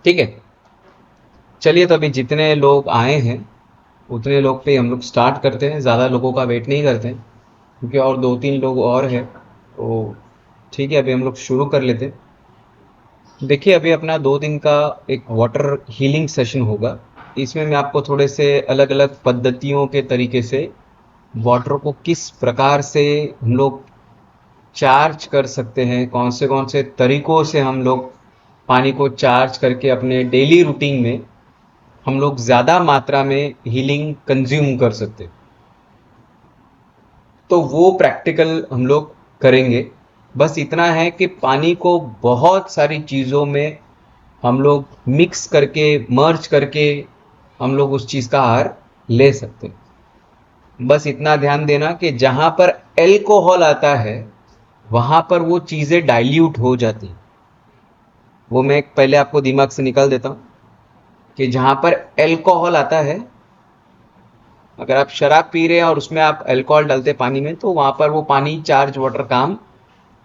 ठीक है, चलिए तो अभी जितने लोग आए हैं उतने लोग पे हम लोग स्टार्ट करते हैं, ज़्यादा लोगों का वेट नहीं करते हैं क्योंकि और 2-3 लोग और हैं। तो ठीक है, अभी हम लोग शुरू कर लेते हैं। देखिए, अभी अपना 2 दिन का एक वाटर हीलिंग सेशन होगा। इसमें मैं आपको थोड़े से अलग अलग पद्धतियों के तरीके से वाटर को किस प्रकार से हम लोग चार्ज कर सकते हैं, कौन से तरीकों से हम लोग पानी को चार्ज करके अपने डेली रूटीन में हम लोग ज़्यादा मात्रा में हीलिंग कंज्यूम कर सकते हैं, तो वो प्रैक्टिकल हम लोग करेंगे। बस इतना है कि पानी को बहुत सारी चीज़ों में हम लोग मिक्स करके, मर्ज करके हम लोग उस चीज़ का आहार ले सकते हैं। बस इतना ध्यान देना कि जहाँ पर एल्कोहल आता है वहाँ पर वो चीज़ें डाइल्यूट हो जाती हैं। वो मैं पहले आपको दिमाग से निकाल देता हूँ कि जहाँ पर एल्कोहल आता है, अगर आप शराब पी रहे हैं और उसमें आप अल्कोहल डालते हैं पानी में, तो वहां पर वो पानी चार्ज वाटर काम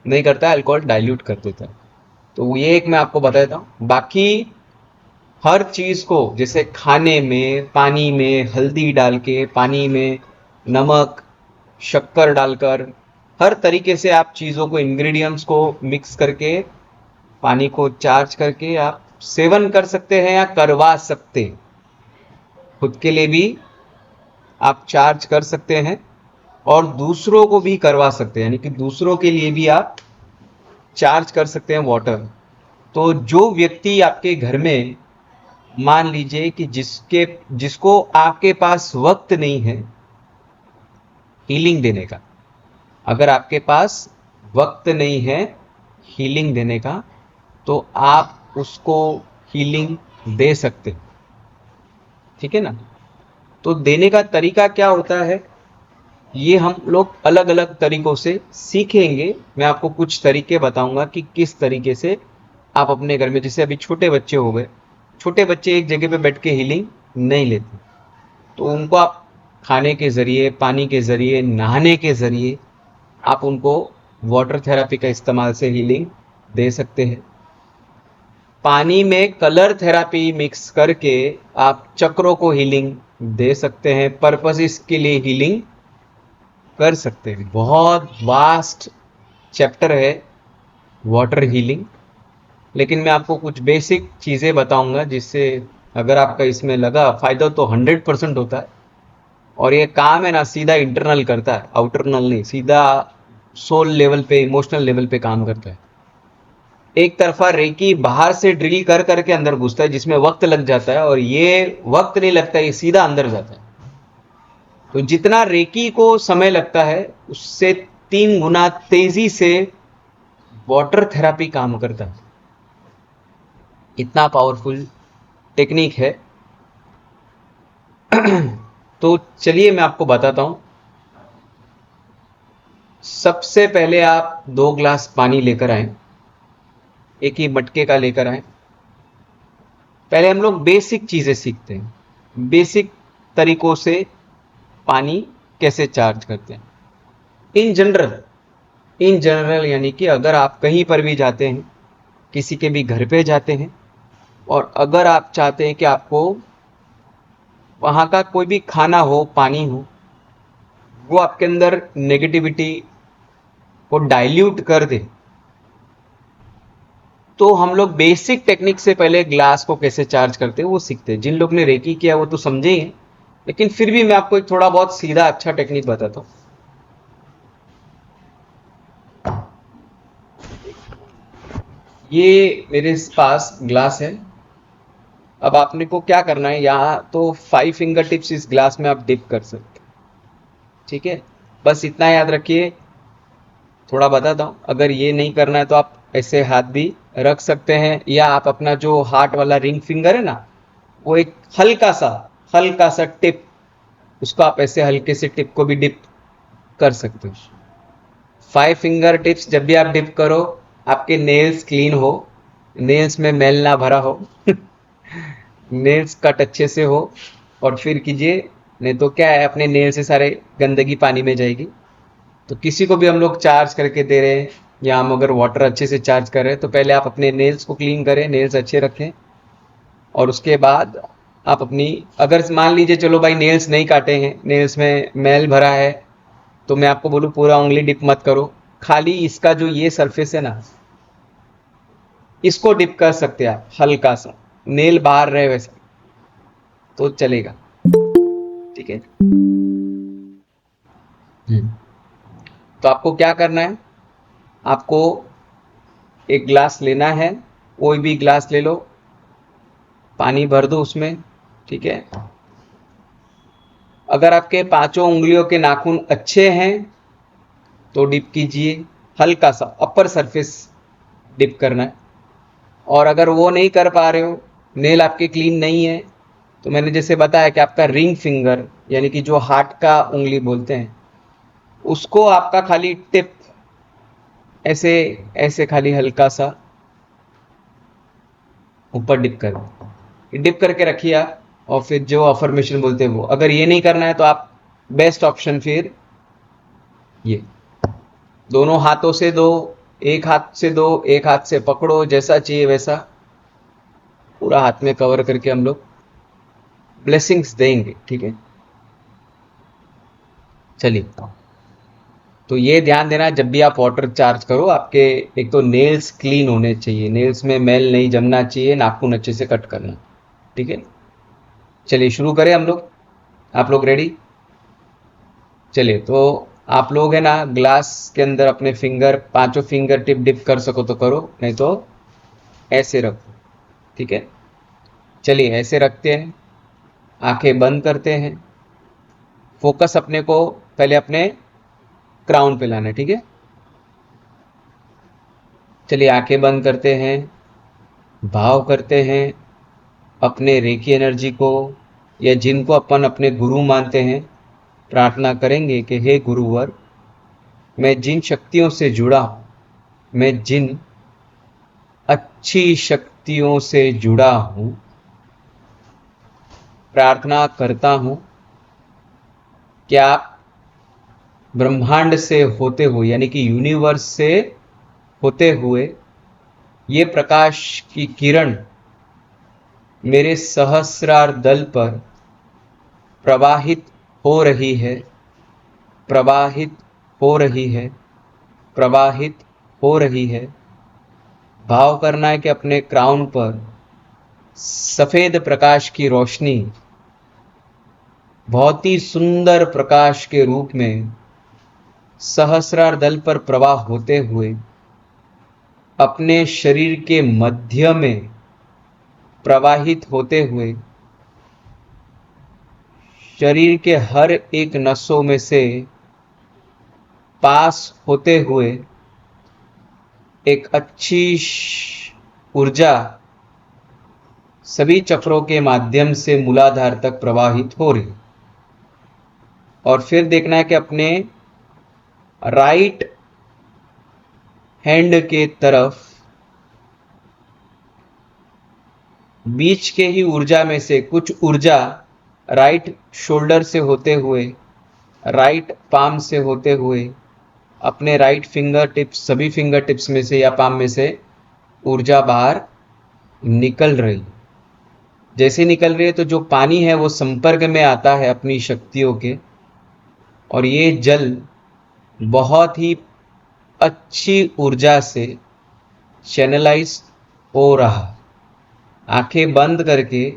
नहीं करता, अल्कोहल डाइल्यूट कर देता है। तो ये एक मैं आपको बता देता हूँ। बाकी हर चीज को, जैसे खाने में पानी में हल्दी डाल के, पानी में नमक शक्कर डालकर, हर तरीके से आप चीजों को, इंग्रेडिएंट्स को मिक्स करके पानी को चार्ज करके आप सेवन कर सकते हैं या करवा सकते हैं। खुद के लिए भी आप चार्ज कर सकते हैं और दूसरों को भी करवा सकते हैं, यानी कि दूसरों के लिए भी आप चार्ज कर सकते हैं वाटर। तो जो व्यक्ति आपके घर में, मान लीजिए कि जिसको आपके पास वक्त नहीं है हीलिंग देने का, अगर आपके पास वक्त नहीं है हीलिंग देने का, तो आप उसको हीलिंग दे सकते हैं। ठीक है ना? तो देने का तरीका क्या होता है, ये हम लोग अलग अलग तरीकों से सीखेंगे। मैं आपको कुछ तरीके बताऊंगा कि किस तरीके से आप अपने घर में, जैसे अभी छोटे बच्चे हो गए, छोटे बच्चे एक जगह पे बैठ के हीलिंग नहीं लेते, तो उनको आप खाने के जरिए, पानी के जरिए, नहाने के जरिए आप उनको वाटर थेरेपी का इस्तेमाल से हीलिंग दे सकते हैं। पानी में कलर थेरेपी मिक्स करके आप चक्रों को हीलिंग दे सकते हैं, पर्पसेस के लिए हीलिंग कर सकते हैं। बहुत वास्ट चैप्टर है वाटर हीलिंग, लेकिन मैं आपको कुछ बेसिक चीज़ें बताऊंगा जिससे अगर आपका इसमें लगा फायदा तो 100% होता है। और ये काम है ना, सीधा इंटरनल करता है, आउटरनल नहीं, सीधा सोल लेवल पे, इमोशनल लेवल पे काम करता है। एक तरफा रेकी बाहर से ड्रिल कर करके अंदर घुसता है जिसमें वक्त लग जाता है, और ये वक्त नहीं लगता, ये सीधा अंदर जाता है। तो जितना रेकी को समय लगता है उससे 3 गुना तेजी से वाटर थेरेपी काम करता है। इतना पावरफुल टेक्निक है। तो चलिए मैं आपको बताता हूं। सबसे पहले आप 2 ग्लास पानी लेकर आए, एक ही मटके का लेकर आए। पहले हम लोग बेसिक चीजें सीखते हैं, बेसिक तरीकों से पानी कैसे चार्ज करते हैं। इन जनरल, यानी कि अगर आप कहीं पर भी जाते हैं, किसी के भी घर पे जाते हैं, और अगर आप चाहते हैं कि आपको वहाँ का कोई भी खाना हो, पानी हो, वो आपके अंदर नेगेटिविटी को डाइल्यूट कर दे, तो हम लोग बेसिक टेक्निक से पहले ग्लास को कैसे चार्ज करते हैं वो सीखते हैं। जिन लोग ने रेकी किया वो तो समझे ही हैं, लेकिन फिर भी मैं आपको एक थोड़ा बहुत सीधा अच्छा टेक्निक बताता हूँ। ये मेरे पास ग्लास है। अब आपने को क्या करना है, यहाँ तो 5 फिंगर टिप्स इस ग्लास में आप डिप कर सकते हैं। ठीक है, बस इतना याद रखिए। थोड़ा बताता हूँ, अगर ये नहीं करना है तो आप ऐसे हाथ भी रख सकते हैं, या आप अपना जो हार्ट वाला रिंग फिंगर है ना, वो एक हल्का सा टिप, उसको आप ऐसे हल्के से टिप को भी डिप कर सकते हो। 5 फिंगर टिप्स जब भी आप डिप करो, आपके नेल्स क्लीन हो, नेल्स में मैल ना भरा हो, नेल्स कट अच्छे से हो, और फिर कीजिए। नहीं तो क्या है, अपने नेल से सारे गंदगी पानी में जाएगी। तो किसी को भी हम लोग चार्ज करके दे रहे हैं, या हम अगर वाटर अच्छे से चार्ज कर रहे हैं, तो पहले आप अपने नेल्स को क्लीन करें, नेल्स अच्छे रखें, और उसके बाद आप अपनी, अगर मान लीजिए चलो भाई नेल्स नहीं काटे हैं, नेल्स में मैल भरा है, तो मैं आपको बोलूँ पूरा उंगली डिप मत करो, खाली इसका जो ये सरफेस है ना, इसको डिप कर सकते हैं आप, हल्का सा नेल बाहर रहे वैसा तो चलेगा। ठीक है। तो आपको क्या करना है, आपको एक ग्लास लेना है, कोई भी ग्लास ले लो, पानी भर दो उसमें। ठीक है। अगर आपके पांचों उंगलियों के नाखून अच्छे हैं तो डिप कीजिए, हल्का सा अपर सरफेस डिप करना है। और अगर वो नहीं कर पा रहे हो, नेल आपके क्लीन नहीं है, तो मैंने जैसे बताया कि आपका रिंग फिंगर यानी कि जो हाथ का उंगली बोलते हैं, उसको आपका खाली टिप ऐसे ऐसे खाली हल्का सा ऊपर डिप कर, डिप करके रखिए आप। और फिर जो अफर्मेशन बोलते हैं वो, अगर ये नहीं करना है तो आप बेस्ट ऑप्शन फिर ये, दोनों हाथों से दो, एक हाथ से दो, एक हाथ से पकड़ो, जैसा चाहिए वैसा पूरा हाथ में कवर करके हम लोग ब्लेसिंग्स देंगे। ठीक है। चलिए, तो ये ध्यान देना जब भी आप वाटर चार्ज करो, आपके एक तो नेल्स क्लीन होने चाहिए, नेल्स में मैल नहीं जमना चाहिए, नाखून अच्छे से कट करना। ठीक है। चलिए शुरू करें हम लोग, आप लोग रेडी? चलिए, तो आप लोग है ना ग्लास के अंदर अपने फिंगर, पांचों फिंगर टिप डिप कर सको तो करो, नहीं तो ऐसे रखो। ठीक है। चलिए ऐसे रखते हैं, आंखें बंद करते हैं, फोकस अपने को पहले अपने क्राउन पे लाना है। ठीक है। चलिए आंखें बंद करते हैं, भाव करते हैं अपने रेकी एनर्जी को, या जिनको अपन अपने गुरु मानते हैं, प्रार्थना करेंगे कि हे गुरुवर, मैं जिन शक्तियों से जुड़ा हूं, मैं जिन अच्छी शक्तियों से जुड़ा हूं, प्रार्थना करता हूं कि आप ब्रह्मांड से होते हुए यानी कि यूनिवर्स से होते हुए ये प्रकाश की किरण मेरे सहस्रार दल पर प्रवाहित हो रही है, प्रवाहित हो रही है, प्रवाहित हो रही है। भाव करना है कि अपने क्राउन पर सफेद प्रकाश की रोशनी बहुत ही सुंदर प्रकाश के रूप में सहस्रार दल पर प्रवाह होते हुए अपने शरीर के मध्य में प्रवाहित होते हुए शरीर के हर एक नसों में से पास होते हुए एक अच्छी ऊर्जा सभी चक्रों के माध्यम से मूलाधार तक प्रवाहित हो रही। और फिर देखना है कि अपने राइट हैंड के तरफ बीच के ही ऊर्जा में से कुछ ऊर्जा राइट शोल्डर से होते हुए, राइट पाम से होते हुए अपने राइट फिंगर टिप्स, सभी फिंगर टिप्स में से या पाम में से ऊर्जा बाहर निकल रही। जैसे निकल रही है तो जो पानी है वो संपर्क में आता है अपनी शक्तियों के, और ये जल बहुत ही अच्छी ऊर्जा से चैनलाइज हो रहा। आंखें बंद करके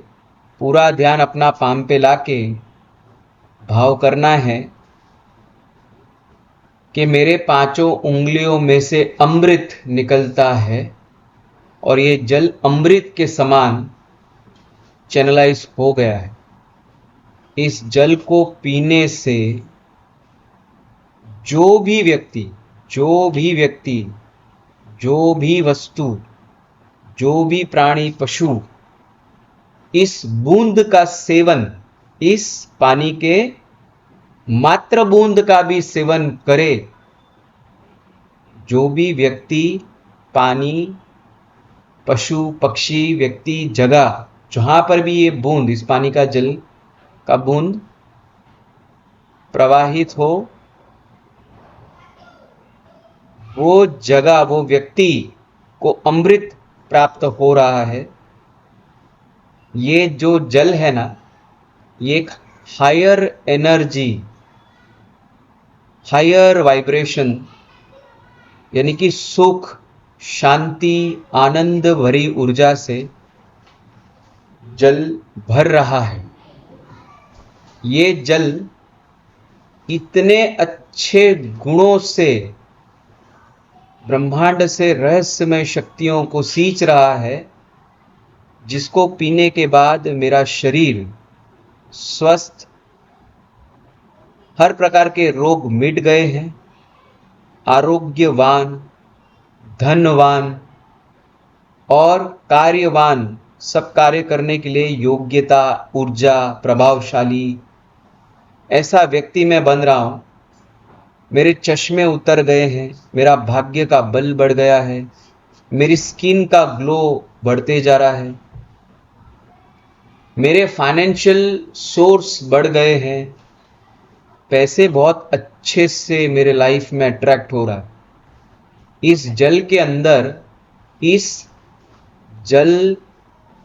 पूरा ध्यान अपना पाम पे लाके भाव करना है कि मेरे पांचों उंगलियों में से अमृत निकलता है और ये जल अमृत के समान चैनलाइज हो गया है। इस जल को पीने से जो भी व्यक्ति, जो भी व्यक्ति, जो भी वस्तु, जो भी प्राणी पशु इस बूंद का सेवन, इस पानी के मात्र बूंद का भी सेवन करे, जो भी व्यक्ति पानी, पशु, पक्षी, व्यक्ति, जगह, जहां पर भी ये बूंद, इस पानी का जल का बूंद प्रवाहित हो, वो जगह, वो व्यक्ति को अमृत प्राप्त हो रहा है। ये जो जल है ना, ये एक हायर एनर्जी, हायर वाइब्रेशन, यानी कि सुख, शांति, आनंद भरी ऊर्जा से जल भर रहा है। ये जल इतने अच्छे गुणों से ब्रह्मांड से रहस्यमय शक्तियों को सींच रहा है, जिसको पीने के बाद मेरा शरीर स्वस्थ, हर प्रकार के रोग मिट गए हैं, आरोग्यवान, धनवान और कार्यवान, सब कार्य करने के लिए योग्यता, ऊर्जा, प्रभावशाली ऐसा व्यक्ति मैं बन रहा हूं। मेरे चश्मे उतर गए हैं, मेरा भाग्य का बल बढ़ गया है, मेरी स्किन का ग्लो बढ़ते जा रहा है, मेरे फाइनेंशियल सोर्स बढ़ गए हैं, पैसे बहुत अच्छे से मेरे लाइफ में अट्रैक्ट हो रहा है। इस जल के अंदर, इस जल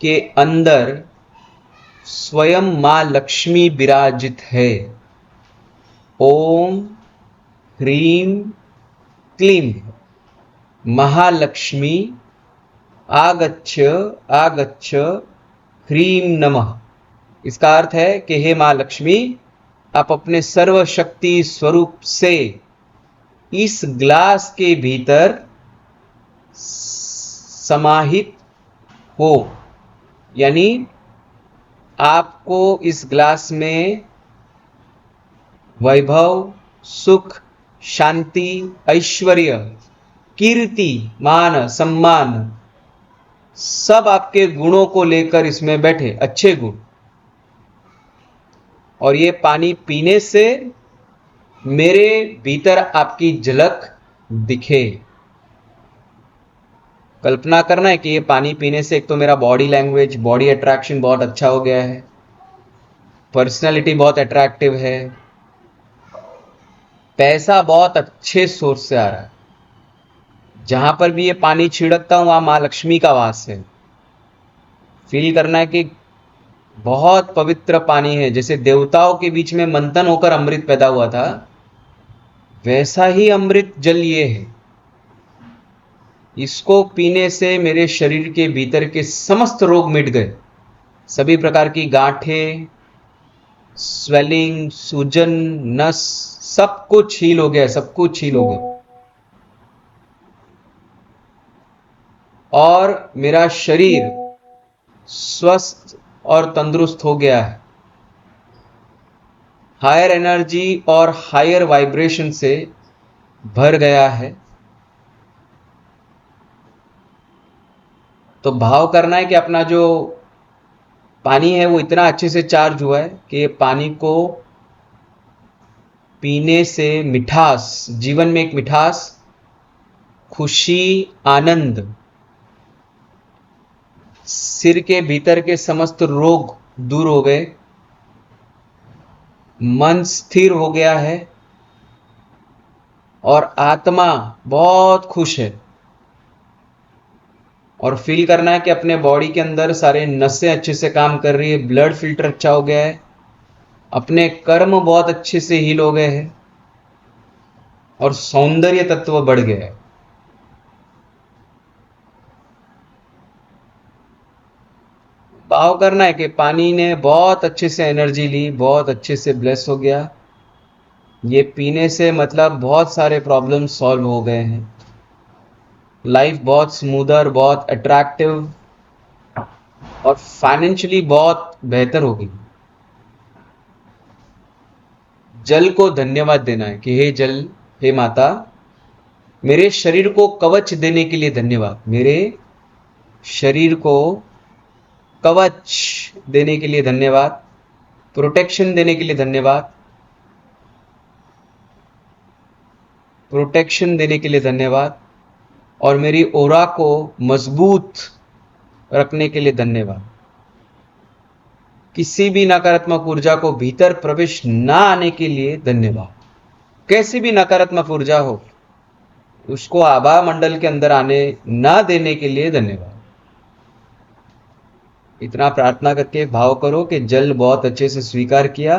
के अंदर स्वयं मां लक्ष्मी विराजित है। ओम ह्रीं क्लीं महालक्ष्मी आगच्छ आगच्छ ह्रीं नमः। इसका अर्थ है कि हे मां लक्ष्मी, आप अपने सर्वशक्ति स्वरूप से इस ग्लास के भीतर समाहित हो, यानी आपको इस ग्लास में वैभव, सुख, शांति, ऐश्वर्य, कीर्ति, मान, सम्मान, सब आपके गुणों को लेकर इसमें बैठे, अच्छे गुण। और ये पानी पीने से मेरे भीतर आपकी झलक दिखे। कल्पना करना है कि ये पानी पीने से एक तो मेरा बॉडी लैंग्वेज, बॉडी अट्रैक्शन बहुत अच्छा हो गया है, पर्सनैलिटी बहुत अट्रैक्टिव है, पैसा बहुत अच्छे सोर्स से आ रहा है। जहां पर भी ये पानी छिड़कता हूं वहां मां लक्ष्मी का वास है। फील करना है कि बहुत पवित्र पानी है, जैसे देवताओं के बीच में मंथन होकर अमृत पैदा हुआ था, वैसा ही अमृत जल ये है। इसको पीने से मेरे शरीर के भीतर के समस्त रोग मिट गए। सभी प्रकार की गांठें, स्वेलिंग, सूजन, नस, सब कुछ हील हो गया, सब कुछ हील हो गया। और मेरा शरीर स्वस्थ और तंदुरुस्त हो गया है। हायर एनर्जी और हायर वाइब्रेशन से भर गया है। तो भाव करना है कि अपना जो पानी है वो इतना अच्छे से चार्ज हुआ है कि पानी को पीने से मिठास, जीवन में एक मिठास, खुशी, आनंद, सिर के भीतर के समस्त रोग दूर हो गए, मन स्थिर हो गया है और आत्मा बहुत खुश है। और फील करना है कि अपने बॉडी के अंदर सारे नसें अच्छे से काम कर रही है, ब्लड फिल्टर अच्छा हो गया है, अपने कर्म बहुत अच्छे से हील हो गए हैं और सौंदर्य तत्व बढ़ गया है। भाव करना है कि पानी ने बहुत अच्छे से एनर्जी ली, बहुत अच्छे से ब्लेस हो गया। ये पीने से मतलब बहुत सारे प्रॉब्लम सॉल्व हो गए हैं, लाइफ बहुत स्मूदर, बहुत अट्रैक्टिव और फाइनेंशियली बहुत बेहतर होगी। जल को धन्यवाद देना है कि हे जल, हे माता, मेरे शरीर को कवच देने के लिए धन्यवाद, मेरे शरीर को कवच देने के लिए धन्यवाद, प्रोटेक्शन देने के लिए धन्यवाद, प्रोटेक्शन देने के लिए धन्यवाद, और मेरी ओरा को मजबूत रखने के लिए धन्यवाद। किसी भी नकारात्मक ऊर्जा को भीतर प्रवेश ना आने के लिए धन्यवाद। कैसी भी नकारात्मक ऊर्जा हो, उसको आभा मंडल के अंदर आने ना देने के लिए धन्यवाद। इतना प्रार्थना करके भाव करो कि जल बहुत अच्छे से स्वीकार किया,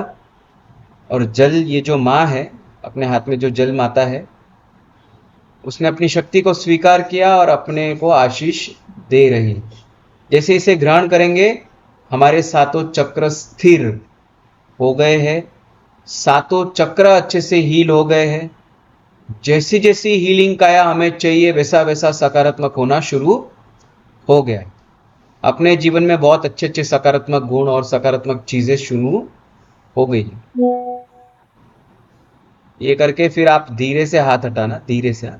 और जल, ये जो माँ है, अपने हाथ में जो जल माता है, उसने अपनी शक्ति को स्वीकार किया और अपने को आशीष दे रही। जैसे इसे ग्रहण करेंगे, हमारे सातों चक्र स्थिर हो गए हैं, सातों चक्र अच्छे से हील हो गए हैं। जैसी जैसी हीलिंग काया हमें चाहिए, वैसा वैसा सकारात्मक होना शुरू हो गया है। अपने जीवन में बहुत अच्छे अच्छे सकारात्मक गुण और सकारात्मक चीजें शुरू हो गई है। ये करके फिर आप धीरे से हाथ हटाना, धीरे से हाथ,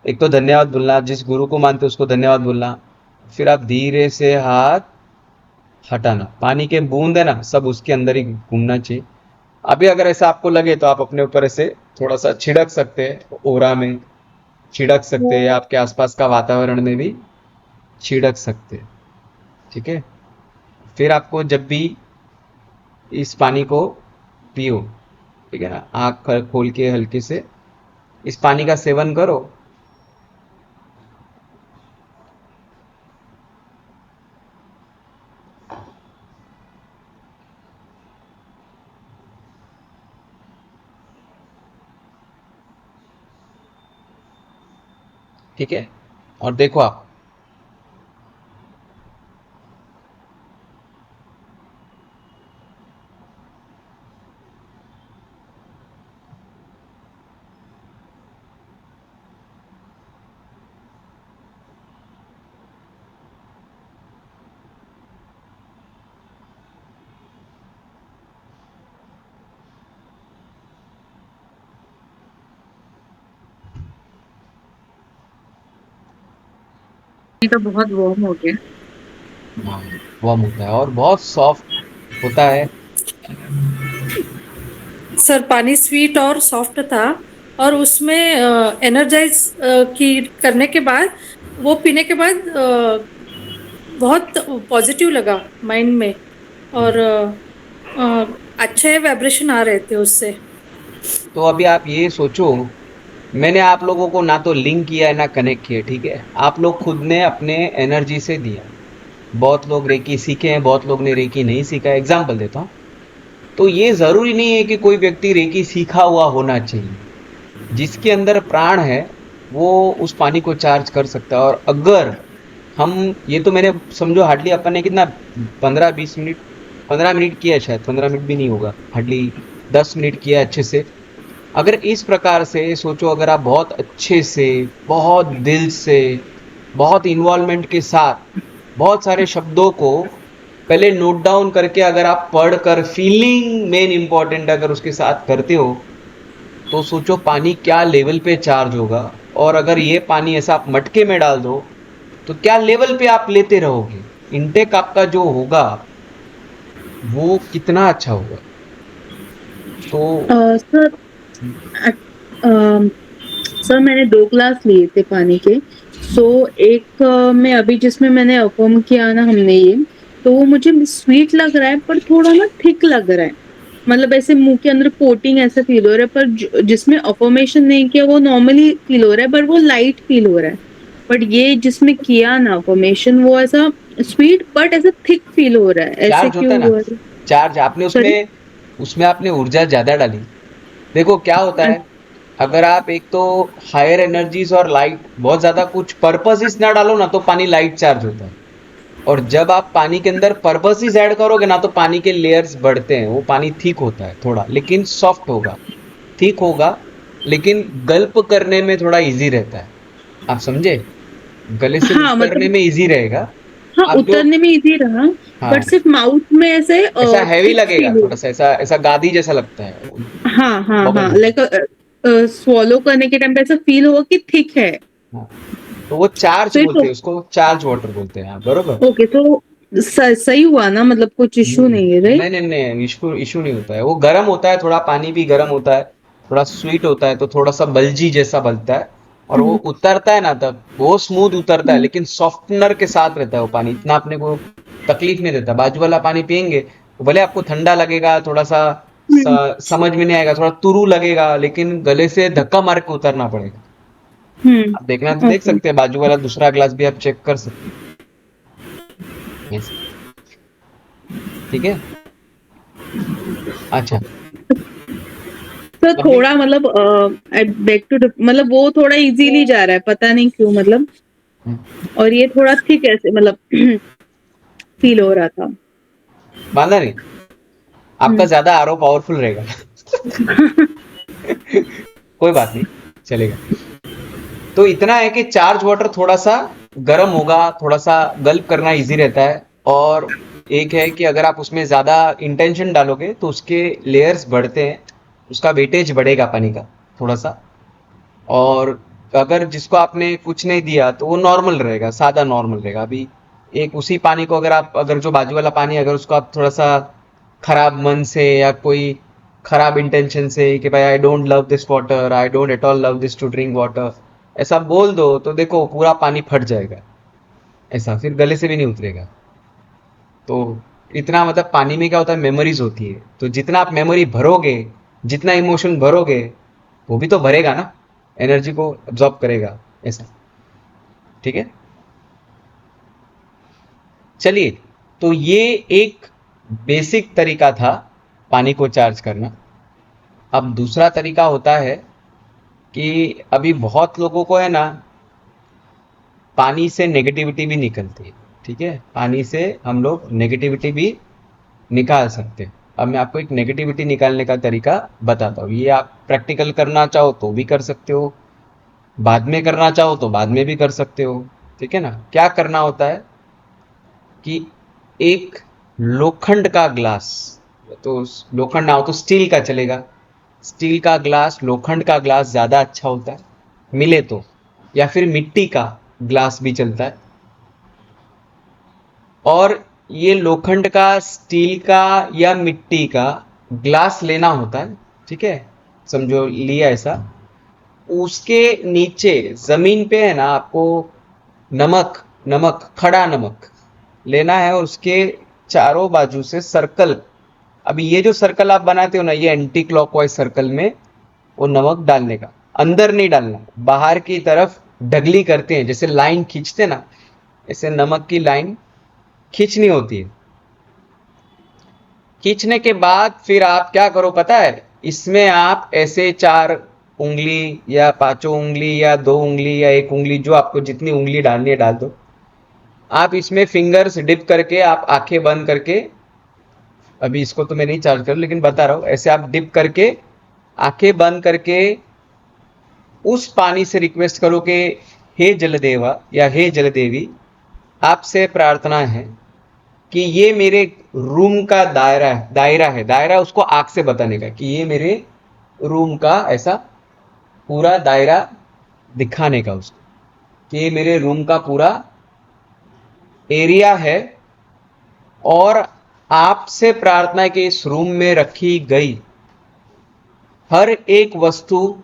एक तो धन्यवाद बोलना, जिस गुरु को मानते हो उसको धन्यवाद बोलना, फिर आप धीरे से हाथ हटाना। पानी के बूंद है ना, सब उसके अंदर ही घूमना चाहिए। अभी अगर ऐसा आपको लगे तो आप अपने ऊपर ऐसे थोड़ा सा छिड़क सकते हैं, ओरा में छिड़क सकते हैं, आपके आसपास का वातावरण में भी छिड़क सकते हैं। ठीक है। फिर आपको जब भी इस पानी को पियो, ठीक है ना, आँख खोल के हल्के से इस पानी का सेवन करो। ठीक है। और देखो आप, ये तो बहुत वार्म हो गया। वार्म होता है और बहुत सॉफ्ट होता है। सर पानी स्वीट और सॉफ्ट था, और उसमें एनर्जाइज की करने के बाद, वो पीने के बाद बहुत पॉजिटिव लगा माइंड में, और अच्छे वाइब्रेशन आ रहे थे उससे। तो अभी आप ये सोचो, मैंने आप लोगों को ना तो लिंक किया है ना कनेक्ट किया, ठीक है, आप लोग खुद ने अपने एनर्जी से दिया। बहुत लोग रेकी सीखे हैं, बहुत लोग ने रेकी नहीं सीखा है। एग्जाम्पल देता हूँ, तो ये जरूरी नहीं है कि कोई व्यक्ति रेकी सीखा हुआ होना चाहिए। जिसके अंदर प्राण है वो उस पानी को चार्ज कर सकता है। और अगर हम, ये तो मैंने समझो हार्डली अपन ने कितना, 15-20 मिनट, 15 मिनट किया है, शायद 15 मिनट भी नहीं होगा, हार्डली 10 मिनट किया है अच्छे से। अगर इस प्रकार से सोचो, अगर आप बहुत अच्छे से, बहुत दिल से, बहुत इन्वॉल्वमेंट के साथ, बहुत सारे शब्दों को पहले नोट डाउन करके अगर आप पढ़कर फीलिंग मेन इंपॉर्टेंट अगर उसके साथ करते हो, तो सोचो पानी क्या लेवल पे चार्ज होगा। और अगर ये पानी ऐसा आप मटके में डाल दो, तो क्या लेवल पे आप लेते रहोगे, इनटेक आपका जो होगा वो कितना अच्छा होगा। तो सर, सर मैंने 2 ग्लास लिए थे पानी के। सो एक में अभी जिसमें मैंने अफर्म किया ना हमने ये, तो वो मुझे स्वीट लग रहा है पर थोड़ा ना थिक लग रहा है। मतलब ऐसे मुंह के अंदर कोटिंग ऐसा फील हो रहा है, पर जिसमें अफर्मेशन नहीं किया वो नॉर्मली फील हो रहा है, पर वो लाइट फील हो रहा है। बट ये जिसमें किया ना अफर्मेशन, वो ऐसा स्वीट बट ऐसा थिक फील हो रहा है। ऐसे चार्ज होता क्यों है ना, हुआ है? चार्ज आपने सॉरी। उसमें, उसमें आपने ऊर्जा ज्यादा डाली। देखो क्या होता है, अगर आप एक तो हायर एनर्जीज और लाइट बहुत ज्यादा कुछ पर्पसेस ना डालो ना, तो पानी लाइट चार्ज होता है। और जब आप पानी के अंदर पर्पसेस ऐड करोगे ना, तो पानी के लेयर्स बढ़ते हैं, वो पानी ठीक होता है थोड़ा, लेकिन सॉफ्ट होगा, ठीक होगा, लेकिन गल्प करने में थोड़ा इजी रहता है। आप समझे, गले से हाँ उतरने मतलब, में इजी रहेगा। हाँ आप जो, उतरने में इजी रहा, बट हाँ, सिर्फ माउथ में ऐसे ऐसा हैवी थिक लगेगा फील थोड़ा हुआ। सा, ऐसा ऐसा गादी जैसा लगता है, हाँ हाँ हाँ, बबल। लाइक स्वॉलो करने के टाइम पे ऐसा फील हुआ कि थिक है। हाँ, तो वो चार्ज तो ये बोलते तो हैं उसको, चार्ज वाटर बोलते हैं, हाँ, बरोबर। ओके, तो सही हुआ ना, मतलब कुछ इश्यू नहीं है, नहीं राइट? नहीं नहीं, इशू इशू नहीं होता है। वो गर्म होता है थोड़ा, पानी भी गर्म होता है, थोड़ा स्वीट होता है, तो थोड़ा सा बल्जी जैसा बनता है। और वो हम्म उतरता है ना, तब वो स्मूथ उतरता है, लेकिन सॉफ्टनर के साथ रहता है वो पानी, इतना अपने को तकलीफ नहीं देता। बाजू वाला पानी पियेंगे तो भले आपको ठंडा लगेगा, थोड़ा सा हम्म समझ में नहीं आएगा, थोड़ा तुरू लगेगा, लेकिन गले से धक्का मार के उतरना पड़ेगा। आप देखना तो देख ओके। सकते हैं, बाजू वाला दूसरा ग्लास भी आप चेक कर सकते हैं। Yes. ठीक है। अच्छा, तो अभी थोड़ा मतलब बैक टू मतलब वो थोड़ा इजीली जा रहा है, पता नहीं क्यों मतलब। और ये थोड़ा थिक ऐसे मतलब फील हो रहा था। बांधा नहीं, आपका हम्म। ज्यादा आरओ पावरफुल रहेगा। कोई बात नहीं, चलेगा। तो इतना है कि चार्ज वाटर थोड़ा सा गर्म होगा, थोड़ा सा गल्प करना इजी रहता है। और एक है कि अगर आप उसमें ज्यादा इंटेंशन डालोगे तो उसके लेयर्स बढ़ते हैं, उसका वेटेज बढ़ेगा पानी का थोड़ा सा। और अगर जिसको आपने कुछ नहीं दिया तो वो नॉर्मल रहेगा, सादा नॉर्मल रहेगा। अभी एक उसी पानी को अगर जो बाजू वाला पानी है, अगर उसको आप थोड़ा सा खराब मन से या कोई खराब इंटेंशन से कि भाई I don't love this water, I don't at all love this to drink water, ऐसा बोल दो तो देखो पूरा पानी फट जाएगा, ऐसा फिर गले से भी नहीं उतरेगा। तो इतना मतलब पानी में क्या होता है, मेमोरीज होती है। तो जितना आप मेमोरी भरोगे, जितना इमोशन भरोगे, वो भी तो भरेगा ना, एनर्जी को एब्जॉर्ब करेगा, ऐसा। ठीक है, चलिए। तो ये एक बेसिक तरीका था पानी को चार्ज करना। अब दूसरा तरीका होता है कि अभी बहुत लोगों को है ना, पानी से नेगेटिविटी भी निकलती है। ठीक है, पानी से हम लोग नेगेटिविटी भी निकाल सकते हैं। अब मैं आपको एक नेगेटिविटी निकालने का तरीका बताता हूँ। ये आप प्रैक्टिकल करना चाहो तो भी कर सकते हो, बाद में करना चाहो तो बाद में भी कर सकते हो। ठीक है ना। क्या करना होता है कि एक लोखंड का ग्लास, तो लोखंड ना हो तो स्टील का चलेगा। स्टील का ग्लास, लोखंड का ग्लास ज़्यादा अच्छा होता है मिले तो, या फिर मिट्टी का ग्लास भी चलता है। और ये लोखंड का, स्टील का या मिट्टी का ग्लास लेना होता है। ठीक है, समझो लिया ऐसा। उसके नीचे जमीन पे है ना आपको नमक, नमक खड़ा नमक लेना है, और उसके चारों बाजू से सर्कल। अभी ये जो सर्कल आप बनाते हो ना, ये एंटी क्लॉकवाइज सर्कल में वो नमक डालने का। अंदर नहीं डालना, बाहर की तरफ ढगली करते हैं, जैसे लाइन खींचते ना, ऐसे नमक की लाइन खींचनी होती है। खींचने के बाद फिर आप क्या करो पता है, इसमें आप ऐसे 4 उंगली या 5 उंगली या 2 उंगली या 1 उंगली, जो आपको जितनी उंगली डालनी है डाल दो। आप इसमें फिंगर्स डिप करके, आप आंखें बंद करके, अभी इसको तो मैं नहीं चार्ज कर लेकिन बता रहा हूं, ऐसे आप डिप करके आंखें बंद करके उस पानी से रिक्वेस्ट करो कि हे जलदेवा या हे जलदेवी, आपसे प्रार्थना है कि ये मेरे रूम का दायरा है। दायरा उसको आंख से बताने का कि ये मेरे रूम का ऐसा पूरा दायरा दिखाने का उसको, कि ये मेरे रूम का पूरा एरिया है। और आपसे प्रार्थना है कि इस रूम में रखी गई हर एक वस्तु,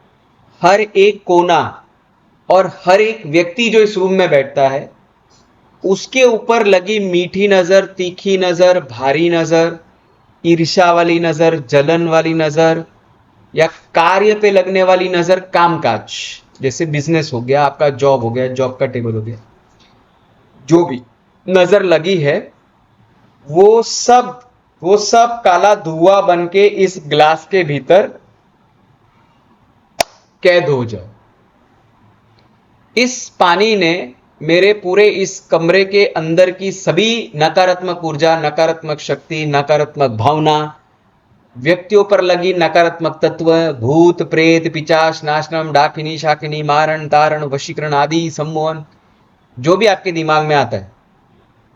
हर एक कोना और हर एक व्यक्ति जो इस रूम में बैठता है, उसके ऊपर लगी मीठी नजर, तीखी नजर, भारी नजर, ईर्ष्या वाली नजर, जलन वाली नजर, या कार्य पे लगने वाली नजर, कामकाज जैसे बिजनेस हो गया, आपका जॉब हो गया, जॉब का टेबल हो गया, जो भी नजर लगी है, वो सब वो सब काला धुआं बन के इस ग्लास के भीतर कैद हो जाए। इस पानी ने मेरे पूरे इस कमरे के अंदर की सभी नकारात्मक ऊर्जा, नकारात्मक शक्ति, नकारात्मक भावना, व्यक्तियों पर लगी नकारात्मक तत्व, भूत प्रेत पिचाश नाशनम डाकिनी शाकिनी मारण तारण वशीकरण आदि सम्मोहन, जो भी आपके दिमाग में आता है,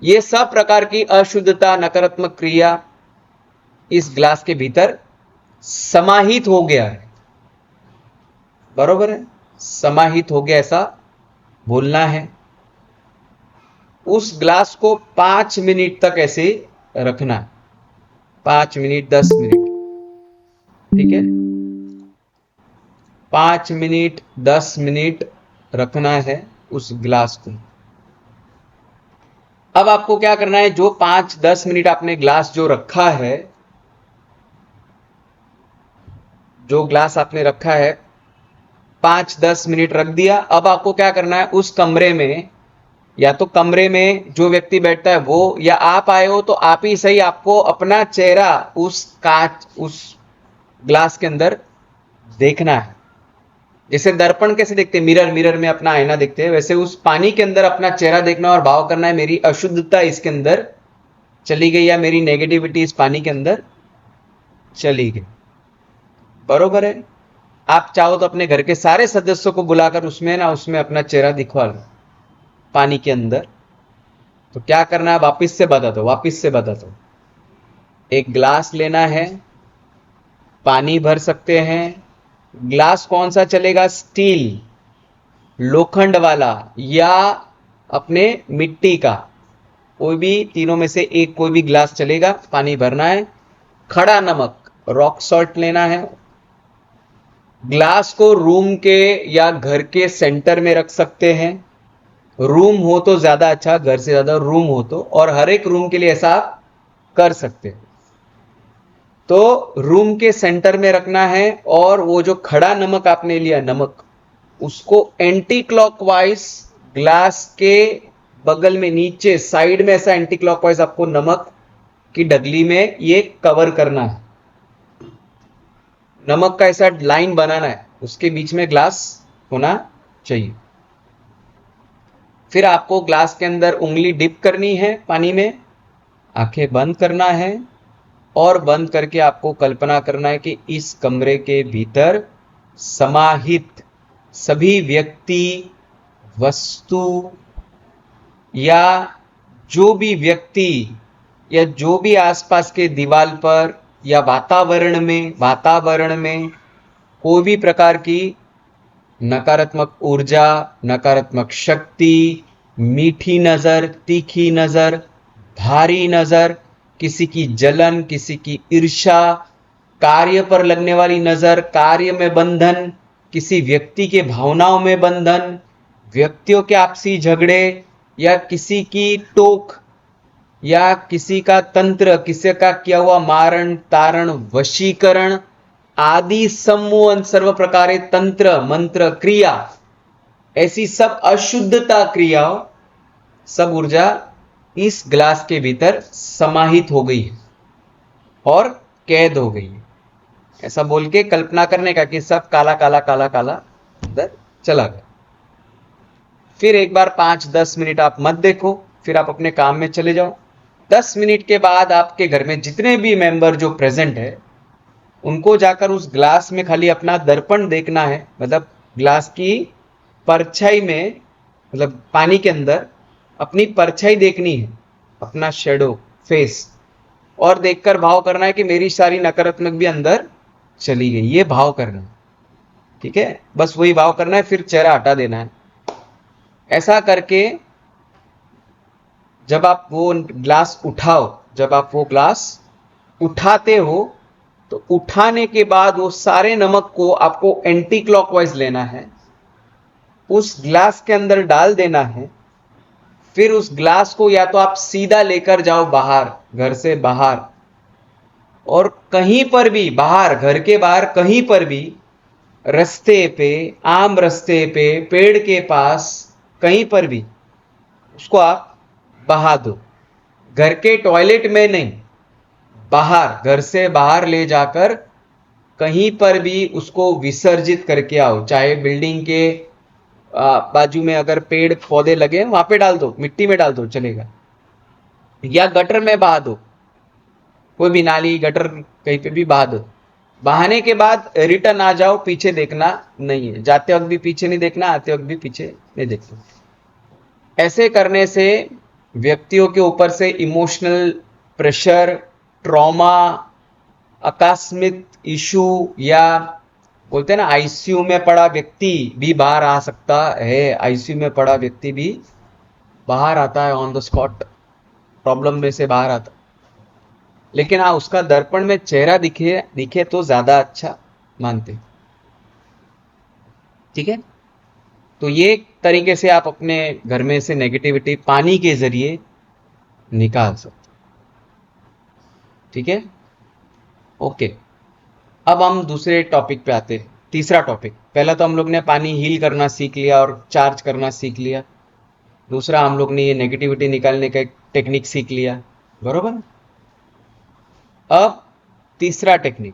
ये सब प्रकार की अशुद्धता, नकारात्मक क्रिया इस ग्लास के भीतर समाहित हो गया है। बरोबर है, समाहित हो गया, ऐसा बोलना है। उस ग्लास को 5 मिनट तक ऐसे रखना है, 5 मिनट 10 मिनट। ठीक है, 5 मिनट 10 मिनट रखना है उस ग्लास को। अब आपको क्या करना है, जो 5-10 मिनट आपने ग्लास जो रखा है, जो ग्लास आपने रखा है 5-10 मिनट रख दिया, अब आपको क्या करना है, उस कमरे में या तो कमरे में जो व्यक्ति बैठता है वो, या आप आए हो तो आप ही सही, आपको अपना चेहरा उस ग्लास के अंदर देखना है। जैसे दर्पण कैसे देखते हैं, मिरर में अपना आईना देखते हैं, वैसे उस पानी के अंदर अपना चेहरा देखना और भाव करना है, मेरी अशुद्धता इसके अंदर चली गई या मेरी नेगेटिविटी इस पानी के अंदर चली गई। बरोबर है। आप चाहो तो अपने घर के सारे सदस्यों को बुलाकर उसमें अपना चेहरा दिखवा लो पानी के अंदर। तो क्या करना है, वापिस से बताता हूं। एक ग्लास लेना है, पानी भर सकते हैं। ग्लास कौन सा चलेगा, स्टील, लोखंड वाला, या अपने मिट्टी का, कोई भी तीनों में से एक कोई भी ग्लास चलेगा। पानी भरना है। खड़ा नमक, रॉक सॉल्ट लेना है। ग्लास को रूम के या घर के सेंटर में रख सकते हैं। रूम हो तो ज्यादा अच्छा, घर से ज्यादा रूम हो तो, और हर एक रूम के लिए ऐसा आप कर सकते हैं। तो रूम के सेंटर में रखना है, और वो जो खड़ा नमक आपने लिया, नमक, उसको एंटी क्लॉकवाइज ग्लास के बगल में नीचे साइड में ऐसा एंटी क्लॉकवाइज आपको नमक की ढगली में ये कवर करना है। नमक का ऐसा लाइन बनाना है, उसके बीच में ग्लास होना चाहिए। फिर आपको ग्लास के अंदर उंगली डिप करनी है पानी में, आंखें बंद करना है, और बंद करके आपको कल्पना करना है कि इस कमरे के भीतर समाहित सभी व्यक्ति, वस्तु, या जो भी व्यक्ति या जो भी आसपास के दीवार पर या वातावरण में कोई भी प्रकार की नकारात्मक ऊर्जा, नकारात्मक शक्ति, मीठी नजर, तीखी नजर, भारी नजर, किसी की जलन, किसी की ईर्ष्या, कार्य पर लगने वाली नजर, कार्य में बंधन, किसी व्यक्ति के भावनाओं में बंधन, व्यक्तियों के आपसी झगड़े, या किसी की टोक, या किसी का तंत्र, किसी का किया हुआ मारण तारण, वशीकरण आदि सम्मोहन, सर्व प्रकारे तंत्र मंत्र क्रिया, ऐसी सब अशुद्धता क्रियाओं, सब ऊर्जा इस ग्लास के भीतर समाहित हो गई है और कैद हो गई है। ऐसा बोल के कल्पना करने का कि सब काला काला काला काला अंदर चला गया। फिर एक बार 5-10 मिनट आप मत देखो, फिर आप अपने काम में चले जाओ। 10 मिनट के बाद आपके घर में जितने भी मेंबर जो प्रेजेंट है, उनको जाकर उस ग्लास में खाली अपना दर्पण देखना है, मतलब ग्लास की परछाई में, मतलब पानी के अंदर अपनी परछाई देखनी है, अपना शेडो फेस, और देखकर भाव करना है कि मेरी सारी नकारात्मक भी अंदर चली गई। ये भाव करना है, ठीक है, बस वही भाव करना है, फिर चेहरा हटा देना है। ऐसा करके जब आप वो ग्लास उठाओ, जब आप वो ग्लास उठाते हो, तो उठाने के बाद वो सारे नमक को आपको एंटी क्लॉकवाइज लेना है, उस ग्लास के अंदर डाल देना है। फिर उस ग्लास को या तो आप सीधा लेकर जाओ बाहर, घर से बाहर, और कहीं पर भी बाहर, घर के बाहर कहीं पर भी, रास्ते पे, आम रास्ते पे, पेड़ के पास, कहीं पर भी उसको आप बहा दो। घर के टॉयलेट में नहीं, बाहर, घर से बाहर ले जाकर कहीं पर भी उसको विसर्जित करके आओ। चाहे बिल्डिंग के बाजू में अगर पेड़ पौधे लगे वहां पे डाल दो, मिट्टी में डाल दो, चलेगा, या गटर में बहा दो, कोई भी नाली गटर कहीं पे भी बहा दो। बहाने के बाद रिटर्न आ जाओ, पीछे देखना नहीं है, जाते वक्त भी पीछे नहीं देखना, आते वक्त भी पीछे नहीं देखना। ऐसे करने से व्यक्तियों के ऊपर से इमोशनल प्रेशर, ट्रॉमा, आकस्मिक इशू, या बोलते हैं ना आईसीयू में पड़ा व्यक्ति भी बाहर आ सकता है। आईसीयू में पड़ा व्यक्ति भी बाहर आता है, ऑन द स्पॉट प्रॉब्लम में से बाहर आता। लेकिन हाँ, उसका दर्पण में चेहरा दिखे तो ज्यादा अच्छा मानते, ठीक है। तो ये तरीके से आप अपने घर में से नेगेटिविटी पानी के जरिए निकाल सकते, ठीक है। ओके, अब हम दूसरे टॉपिक पे आते हैं, तीसरा टॉपिक। पहला तो हम लोग ने पानी हील करना सीख लिया और चार्ज करना सीख लिया। दूसरा हम लोग ने ये नेगेटिविटी निकालने का एक टेक्निक सीख लिया, बरोबर। अब तीसरा टेक्निक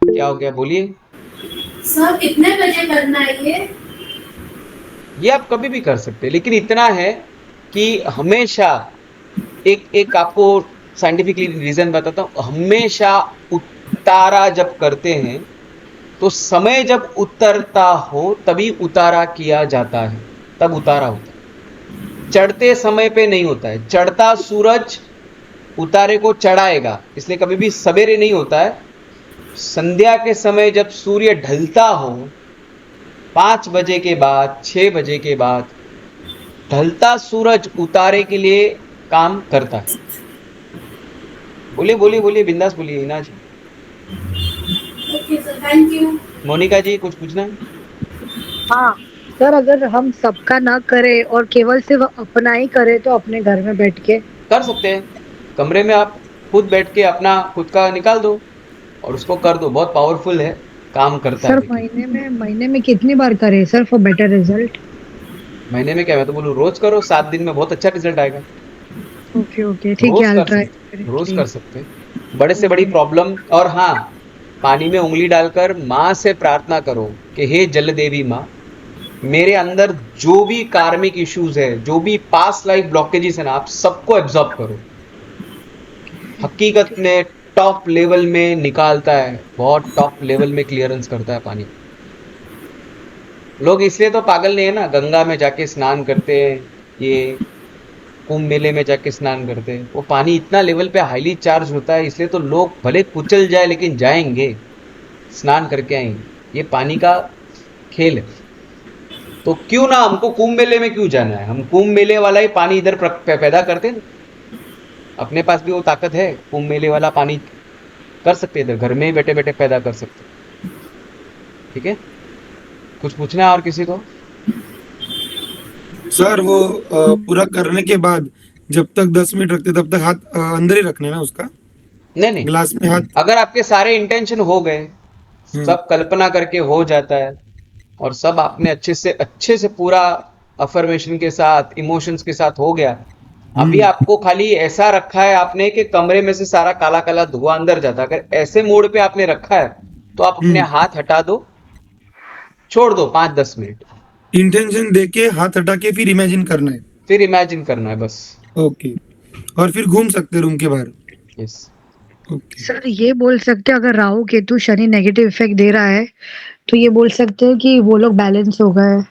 क्या हो गया, बोलिए। सर कितने बजे करना है ये आप कभी भी कर सकते हैं, लेकिन इतना है कि हमेशा एक एक आपको साइंटिफिकली रीजन बताता हूं, हमेशा उतारा जब करते हैं तो समय जब उतरता हो तभी उतारा किया जाता है, तब उतारा होता है। चढ़ते समय पे नहीं होता है। चढ़ता सूरज उतारे को चढ़ाएगा, इसलिए कभी भी सवेरे नहीं होता है। संध्या के समय जब सूर्य ढलता हो, 5 बजे के बाद, 6 बजे के बाद ढलता सूरज उतारे के लिए काम करता है। बोलिए बोलिए बोलिए, बिंदास बोलिए Hina ji. Okay sir, thank you. Monika ji कुछ पूछना है? हाँ सर, अगर हम सबका ना करें और केवल सिर्फ अपना ही करें तो अपने घर में बैठ के कर सकते हैं। कमरे में आप खुद बैठ के अपना खुद का निकाल दो और उसको कर दो, बहुत पावरफुल है, काम करता है। सर लेकिन महीने में कितनी बार करें सर फॉर बेटर रिजल्ट? महीने में क्या, मैं तो बोलूँ रोज करो, 7 दिन में बहुत अच्छा रिजल्ट आएगा। ओके ठीक रोज है, कर I'll try सकते, रोज करेंगे। कर सकते हैं। बड़े से बड़ी प्रॉब्लम, और हाँ, पानी में उंगली डालकर माँ से प्रार्थना करो कि हे जल देवी माँ, मेरे अंदर जो भी कार्मिक इश्यूज है, जो भी पास्ट लाइफ ब्लॉकेजेस है ना, आप सबको एब्जॉर्ब करो। हकीकत में टॉप लेवल में निकालता है, बहुत टॉप लेवल में क्लियरेंस करता है पानी। लोग इसलिए तो पागल नहीं है ना, गंगा में जाके स्नान करते हैं, ये कुंभ मेले में जाके स्नान करते हैं, वो पानी इतना लेवल पे हाईली चार्ज होता है, इसलिए तो लोग भले कुचल जाए लेकिन जाएंगे, स्नान करके आएंगे। ये पानी का खेल है। तो क्यों ना, हमको कुंभ मेले में क्यों जाना है, हम कुंभ मेले वाला ही पानी इधर पैदा करते हैं। अपने पास भी वो ताकत है, कुंभ मेले वाला पानी कर सकते हैं, इधर घर में ही बैठे बैठे पैदा कर सकते हैं। ठीक है, कुछ पूछना है और किसी को? सर वो पूरा करने के बाद जब तक 10 मिनट रखते तब तक हाथ अंदर ही रखने ना उसका, नहीं नहीं, ग्लास में हाथ। अगर आपके सारे इंटेंशन हो गए, हम्म। सब कल्पना करके हो जाता है, और सब आपने अच्छे से पूरा अफर्मेशन के साथ, इमोशंस के साथ हो गया, अभी हम्म। आपको खाली ऐसा रखा है आपने कि कमरे में से सारा काला काला धुआं अंदर जाता है, अगर ऐसे मोड पे आपने रखा है तो आप अपने हाथ हटा दो, छोड़ दो 5-10 मिनट, इंटेंशन दे के हाथ हटा के फिर इमेजिन करना है। फिर इमेजिन करना है बस। ओके। और फिर घूम सकते रूम के बाहर। यस। ओके। सर ये बोल सकते हैं अगर राहु केतु शनि नेगेटिव इफेक्ट दे रहा है तो ये बोल सकते हैं कि वो लोग बैलेंस हो गए।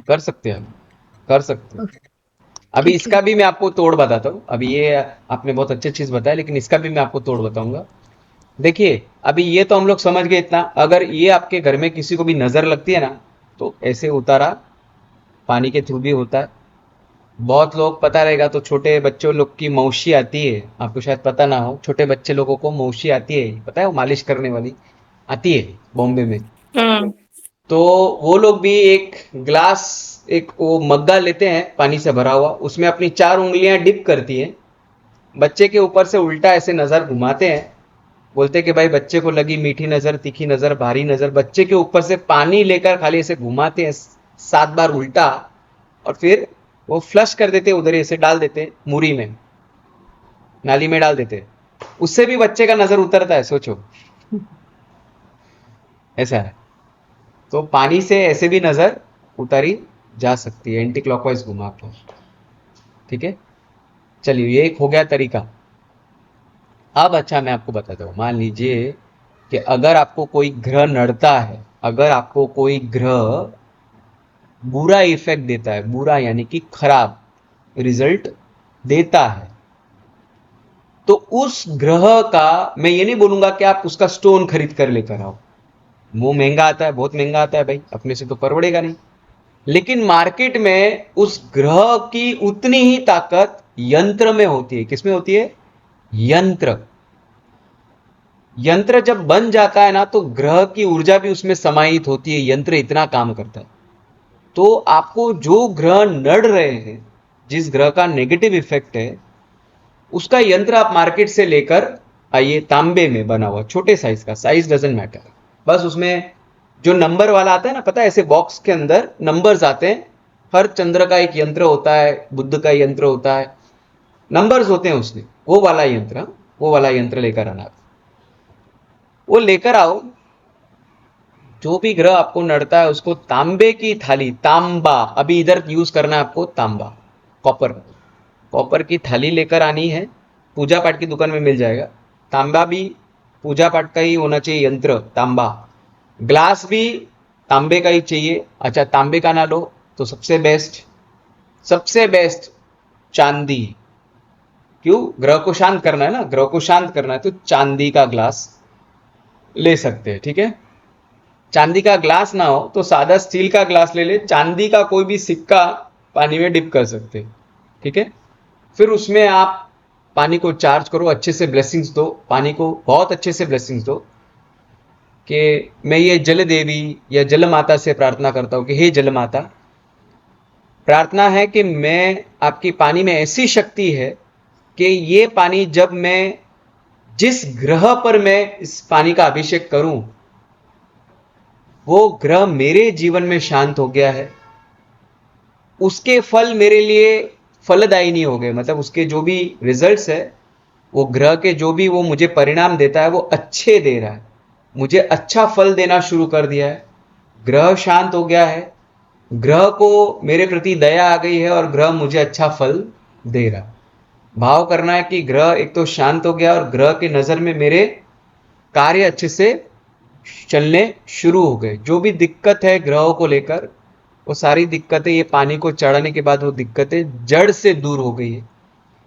कर सकते हैं, कर सकते हैं। अभी ठीक इसका है। भी मैं आपको तोड़ बताता हूँ। अभी ये आपने बहुत अच्छी चीज बताया, लेकिन इसका भी मैं आपको तोड़ बताऊंगा। देखिए, अभी ये तो हम लोग समझ गए इतना, अगर ये आपके घर में किसी को भी नजर लगती है ना, तो ऐसे उतारा पानी के थ्रू भी होता है। बहुत लोग पता रहेगा तो छोटे बच्चों लोग की मौसी आती है, आपको शायद पता ना हो, छोटे बच्चे लोगों को मौसी आती है, पता है, वो मालिश करने वाली आती है बॉम्बे में। तो वो लोग भी एक ग्लास, एक वो मग्गा लेते हैं पानी से भरा हुआ, उसमें अपनी 4 उंगलियां डिप करती हैं, बच्चे के ऊपर से उल्टा ऐसे नजर घुमाते हैं, बोलते हैं कि भाई बच्चे को लगी मीठी नजर, तीखी नजर, भारी नजर, बच्चे के ऊपर से पानी लेकर खाली ऐसे घुमाते हैं 7 बार उल्टा, और फिर वो फ्लश कर देते हैं, उधर ही ऐसे डाल देते हैं, मुरी में, नाली में डाल देते हैं। उससे भी बच्चे का नजर उतरता है, सोचो, ऐसा है। तो पानी से ऐसे भी नजर उतारी जा सकती है, एंटी क्लॉकवाइज घुमा कर। ठीक है, चलिए, ये एक हो गया तरीका। अब अच्छा, मैं आपको बताता हूँ, मान लीजिए कि अगर आपको कोई ग्रह नड़ता है, अगर आपको कोई ग्रह बुरा इफेक्ट देता है, बुरा यानी कि खराब रिजल्ट देता है, तो उस ग्रह का, मैं ये नहीं बोलूंगा कि आप उसका स्टोन खरीद कर लेकर आओ, वो महंगा आता है, बहुत महंगा आता है भाई, अपने से तो परवड़ेगा नहीं। लेकिन मार्केट में उस ग्रह की उतनी ही ताकत यंत्र में होती है। किसमें होती है? यंत्र। यंत्र जब बन जाता है ना, तो ग्रह की ऊर्जा भी उसमें समाहित होती है, यंत्र इतना काम करता है। तो आपको जो ग्रह नड़ रहे हैं, जिस ग्रह का नेगेटिव इफेक्ट है, उसका यंत्र आप मार्केट से लेकर आइए, तांबे में बना हुआ, छोटे साइज का, साइज डजंट मैटर, बस उसमें जो नंबर वाला आता है ना, पता है ऐसे बॉक्स के अंदर नंबर्स आते हैं, हर चंद्र का एक यंत्र होता है, बुद्ध का यंत्र होता है, नंबर्स होते हैं उसमें, वो वाला यंत्र, वो वाला यंत्र लेकर आना। वो लेकर आओ। जो भी ग्रह आपको नड़ता है उसको तांबे की थाली, तांबा अभी इधर यूज करना है आपको, तांबा, कॉपर, कॉपर की थाली लेकर आनी है। पूजा पाठ की दुकान में मिल जाएगा। तांबा भी पूजा पाठ का ही होना चाहिए यंत्र, तांबा। ग्लास भी तांबे का ही चाहिए। अच्छा, तांबे का ना लो तो सबसे बेस्ट, सबसे बेस्ट चांदी। क्यों? ग्रह को शांत करना है ना, ग्रह को शांत करना है तो चांदी का ग्लास ले सकते हैं। ठीक है, चांदी का ग्लास ना हो तो सादा स्टील का ग्लास ले ले, चांदी का कोई भी सिक्का पानी में डिप कर सकते हैं। ठीक है, फिर उसमें आप पानी को चार्ज करो, अच्छे से ब्लेसिंग्स दो, पानी को बहुत अच्छे से ब्लेसिंग्स दो कि मैं ये जल देवी या जल माता से प्रार्थना करता हूं कि हे जल माता, प्रार्थना है कि मैं आपकी पानी में ऐसी शक्ति है कि ये पानी जब मैं जिस ग्रह पर मैं इस पानी का अभिषेक करूं वो ग्रह मेरे जीवन में शांत हो गया है, उसके फल मेरे लिए फलदायी नहीं हो गए, मतलब उसके जो भी रिजल्ट्स है, वो ग्रह के जो भी वो मुझे परिणाम देता है वो अच्छे दे रहा है, मुझे अच्छा फल देना शुरू कर दिया है, ग्रह शांत हो गया है, ग्रह को मेरे प्रति दया आ गई है और ग्रह मुझे अच्छा फल दे रहा है। भाव करना है कि ग्रह एक तो शांत हो गया और ग्रह की नजर में मेरे कार्य अच्छे से चलने शुरू हो गए। जो भी दिक्कत है ग्रहों को लेकर, वो सारी दिक्कतें ये पानी को चढ़ाने के बाद वो दिक्कतें जड़ से दूर हो गई है।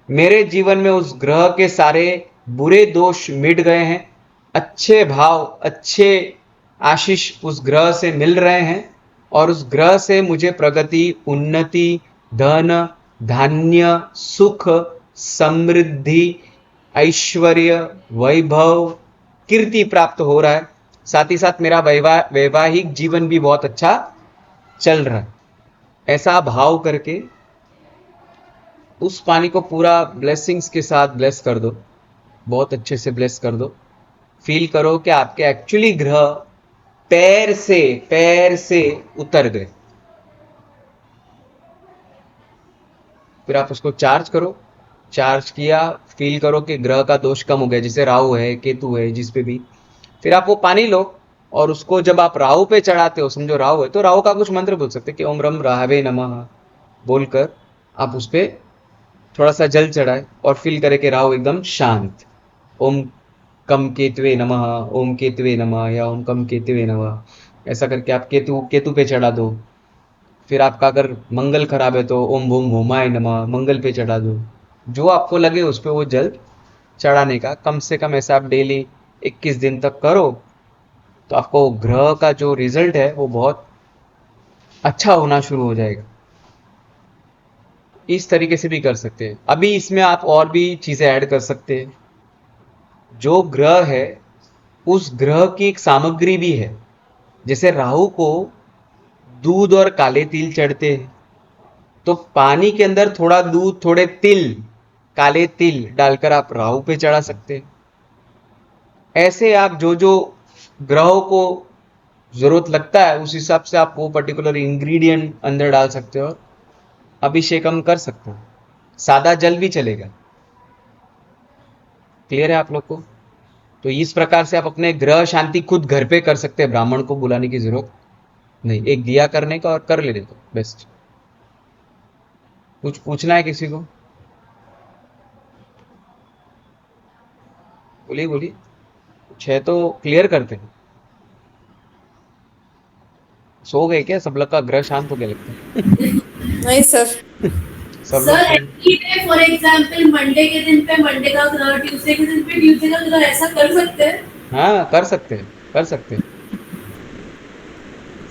मेरे जीवन में उस ग्रह के सारे बुरे दोष मिट गए हैं, अच्छे भाव, अच्छे आशीष उस ग्रह से मिल रहे हैं और उस ग्रह से मुझे प्रगति, उन्नति, धन, धान्य, सुख, समृद्धि, ऐश्वर्य, वैभव, कीर्ति प्राप्त हो रहा है। साथ ही साथ मेरा वैवाहिक जीवन भी बहुत अच्छा चल रहा है। ऐसा भाव करके उस पानी को पूरा ब्लेसिंग्स के साथ ब्लेस कर दो, बहुत अच्छे से ब्लेस कर दो। फील करो कि आपके एक्चुअली ग्रह पैर से उतर गए। फिर आप उसको चार्ज करो। चार्ज किया, फील करो कि ग्रह का दोष कम हो गया, जैसे राहु है, केतु है, जिस पे भी। फिर आप वो पानी लो और उसको जब आप राहु पे चढ़ाते हो, समझो राहु है तो राहु का कुछ मंत्र बोल सकते कि ओम रम राहवे नमः बोलकर आप उस पे थोड़ा सा जल चढ़ाए और फील करे कि राहु एकदम शांत। ओम कम केतवे नमः, ओम केतवे नमः या ओम कम केतवे नमः, ऐसा करके आप केतु पे चढ़ा दो। फिर आपका अगर मंगल खराब है तो ओम भूम भूमाय नमः मंगल पे चढ़ा दो। जो आपको लगे उस पे वो जल चढ़ाने का कम से कम ऐसा आप डेली 21 दिन तक करो तो आपको ग्रह का जो रिजल्ट है वो बहुत अच्छा होना शुरू हो जाएगा। इस तरीके से भी कर सकते हैं। अभी इसमें आप और भी चीजें ऐड कर सकते हैं। जो ग्रह है उस ग्रह की एक सामग्री भी है। जैसे राहु को दूध और काले तिल चढ़ते हैं, तो पानी के अंदर थोड़ा दूध, थोड़े तिल, काले तिल डालकर आप राहु पे चढ़ा सकते हैं। ऐसे आप जो जो ग्रहों को जरूरत लगता है उस हिसाब से आप वो पर्टिकुलर इंग्रेडिएंट अंदर डाल सकते हो, अभिषेकम कर सकते हो। सादा जल भी चलेगा। क्लियर है आप लोग को? तो इस प्रकार से आप अपने ग्रह शांति खुद घर पे कर सकते हैं, ब्राह्मण को बुलाने की जरूरत नहीं। एक दिया करने का और कर लेने को बेस्ट। कुछ पूछना है किसी को? बोलिए बोलिए, कुछ है तो क्लियर करते हैं। सो गए क्या सब लोग? का ग्रह शांत हो गया लगता है। नहीं सर। सब सर लोग every day for example Monday के दिन पे मंडे का ग्रह, ट्यूसडे के दिन पे ट्यूसडे का ग्रह, ऐसा कर सकते हैं? हाँ कर सकते हैं, कर सकते हैं।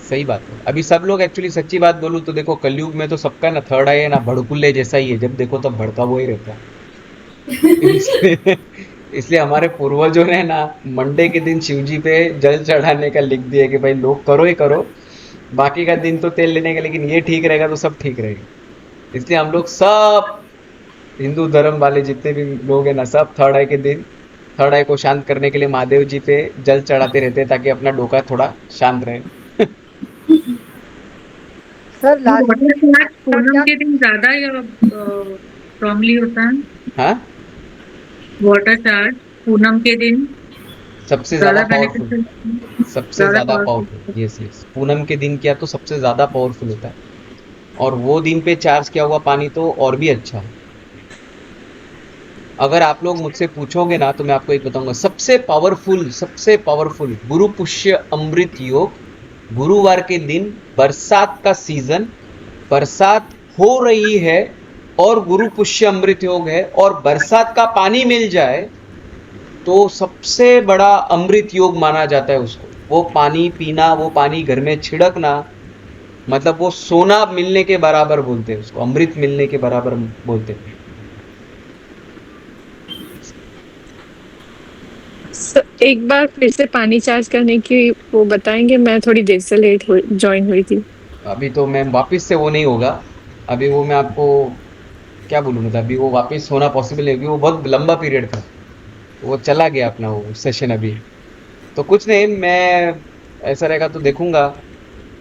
सही बात है। अभी सब लोग एक्चुअली सच्ची बात बोलूं तो देखो कलयुग में तो सबका ना थर्ड आई है ना भड़कुल्ले जैसा ही है, जब देखो तब भड़का वो ही रहता है। इसलिए हमारे पूर्वजों ने ना मंडे के दिन शिवजी पे जल चढ़ाने का लिख दिया कि भाई लोग करो ही करो, बाकी का दिन तो तेल लेने का, लेकिन ये ठीक रहेगा तो सब ठीक रहेगा। इसलिए हम लोग सब हिंदू धर्म वाले जितने भी लोग हैं ना, सब थर्ड आई के दिन थर्ड आई को शांत करने के लिए महादेव जी पे जल चढ़ाते रहते हैं ताकि अपना डोका थोड़ा शांत रहे। सर लास्ट में वाटर चार्ज पूनम क्या? के दिन ज्यादा या स्ट्रांगली होता है? हाँ, वाटर चार्ज पूनम के दिन सबसे ज्यादा ज्यादा पावरफुल, बेनिफिशियल, सबसे ज्यादा ज्यादा powerful. Powerful, yes yes, Poonam के दिन किया तो सबसे ज्यादा पावरफुल होता है। और वो दिन पे चार्ज किया हुआ पानी तो और भी अच्छा है। अगर आप लोग मुझसे पूछोगे ना तो मैं आपको एक बताऊंगा, सबसे पावरफुल गुरु पुष्य अमृत योग, गुरुवार के दिन, बरसात का सीजन, बरसात हो रही है और गुरु पुष्य अमृत योग है और बरसात का पानी मिल जाए तो सबसे बड़ा अमृत योग माना जाता है उसको। वो पानी पीना, वो पानी घर में छिड़कना, मतलब वो सोना मिलने के बराबर बोलते हैं उसको, अमृत मिलने के बराबर बोलते हैं। एक बार फिर से पानी चार्ज करने की वो बताएंगे, मैं थोड़ी देर से लेट हुई, ज्वाइन हुई थी। अभी तो मैं वापस से वो नहीं होगा। अभी वो मैं आपको क्या बोलूँ, मतलब अभी वो वापस होना पॉसिबल है क्योंकि वो बहुत लंबा पीरियड था, वो चला गया अपना वो सेशन अभी। तो कुछ नहीं, मैं ऐसा रहेगा तो देखूंगा,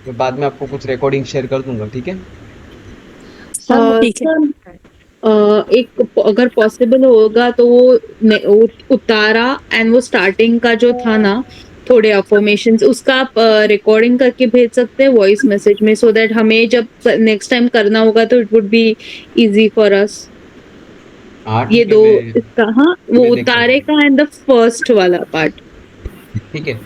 फिर बाद में आपको कुछ रिकॉर्डिंग शेयर कर दूंगा, ठीक है। सर ठीक है। सर एक अगर पॉसिबल होगा तो वो उतारा एंड वो स्टार्टिंग का जो था ना, थोड़े अफर्मेशंस उसका आप रिकॉर्डिंग करके भेज सकते हैं वॉइस मैसेज में, सो दैट हमें जब नेक्स्ट टाइम करना होगा तो it would be easy for us. हाँ ये ठीक है, दो, मैं इसका, हाँ, वो मैं देखता उतारे हूँ, का एंड द फर्स्ट वाला पार्ट। ठीक है।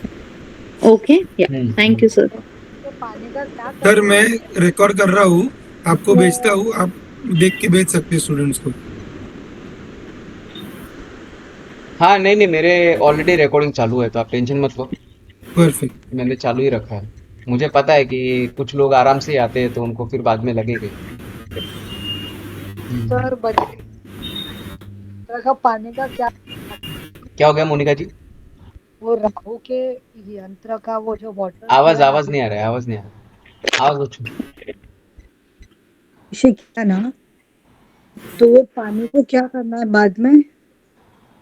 ओके, या, थैंक यू सर। तो पानी का क्या सर करना मैं है? रिकॉर्ड कर रहा हूँ, आपको भेजता हूँ, आप देख के भेज सकते हैं स्टूडेंट्स को। हाँ नहीं नहीं, मेरे ऑलरेडी रिकॉर्डिंग चालू है तो आप टेंशन मत लो, परफेक्ट। मैंने चालू ही रखा है। मुझे पता है कि कुछ लोग आराम से ही आते हैं तो उनको फिर बाद में लगेगा। सर बजट का पानी का क्या? क्या हो गया मोनिका जी? वो राहु के यंत्र का वो जो वाटर आवाज किया ना, आवाज नहीं आ रहा है, आवाज नहीं आ रहा, आवाज कुछ। अभिषेक किया ना, तो वो पानी को क्या करना है बाद में?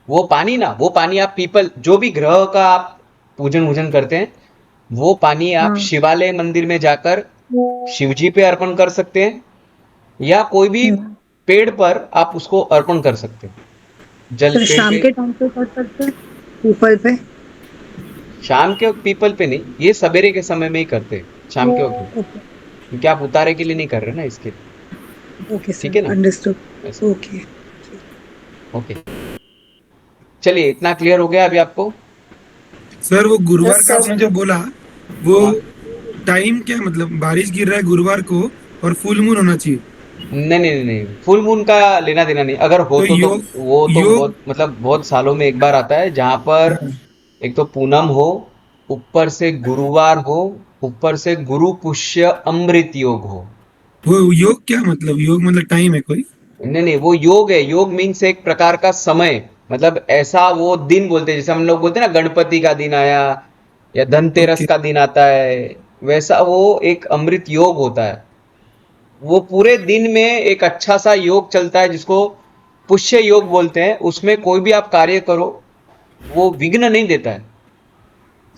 वो पानी ना, वो पानी आप पीपल, जो भी ग्रह का आप पूजन वूजन करते हैं, वो पानी आप हाँ। शिवालय मंदिर में जाकर शिव जी पे अर्पण कर सकते हैं, या कोई भी हम्म। पेड़ पर आप उसको अर्पण कर सकते हैं, जल सर पेड़ शाम पे। के टाइम पे कर सकते हैं ऊपर पे? शाम के वक्त पीपल पे नहीं, ये सवेरे के समय में ही करते हैं, शाम के वक्त नहीं, ओके। क्योंकि आप उतारे के लिए नहीं कर रहे ना, इसके लिए। ओके ठीक सर, है ना, अंडरस्टूड। ऐसा। ओके। ओके, चलिए इतना क्लियर हो गया अभी आपको। सर वो गुरुवार यस का सर। आपने जो बोला, वो हाँ, टाइम क्या, मतलब बारिश गिर रहा है गुरुवार को और फुल मून होना चाहिए? नहीं नहीं नहीं नहीं, फुल मून का लेना देना नहीं, अगर हो तो तो योग, वो तो योग। बहुत, मतलब बहुत सालों में एक बार आता है जहां पर हाँ, एक तो पूनम हो, ऊपर से गुरुवार हो, ऊपर से गुरु पुष्य अमृत योग हो। वो योग क्या मतलब, योग मतलब टाइम है कोई? नहीं नहीं, वो योग है, योग मीन्स एक प्रकार का समय, मतलब ऐसा वो दिन बोलते हैं, जैसे हम लोग बोलते हैं ना गणपति का दिन आया या धनतेरस ओके। का दिन आता है, वैसा वो एक अमृत योग होता है। वो पूरे दिन में एक अच्छा सा योग चलता है जिसको पुष्य योग बोलते हैं, उसमें कोई भी आप कार्य करो वो विघ्न नहीं देता है,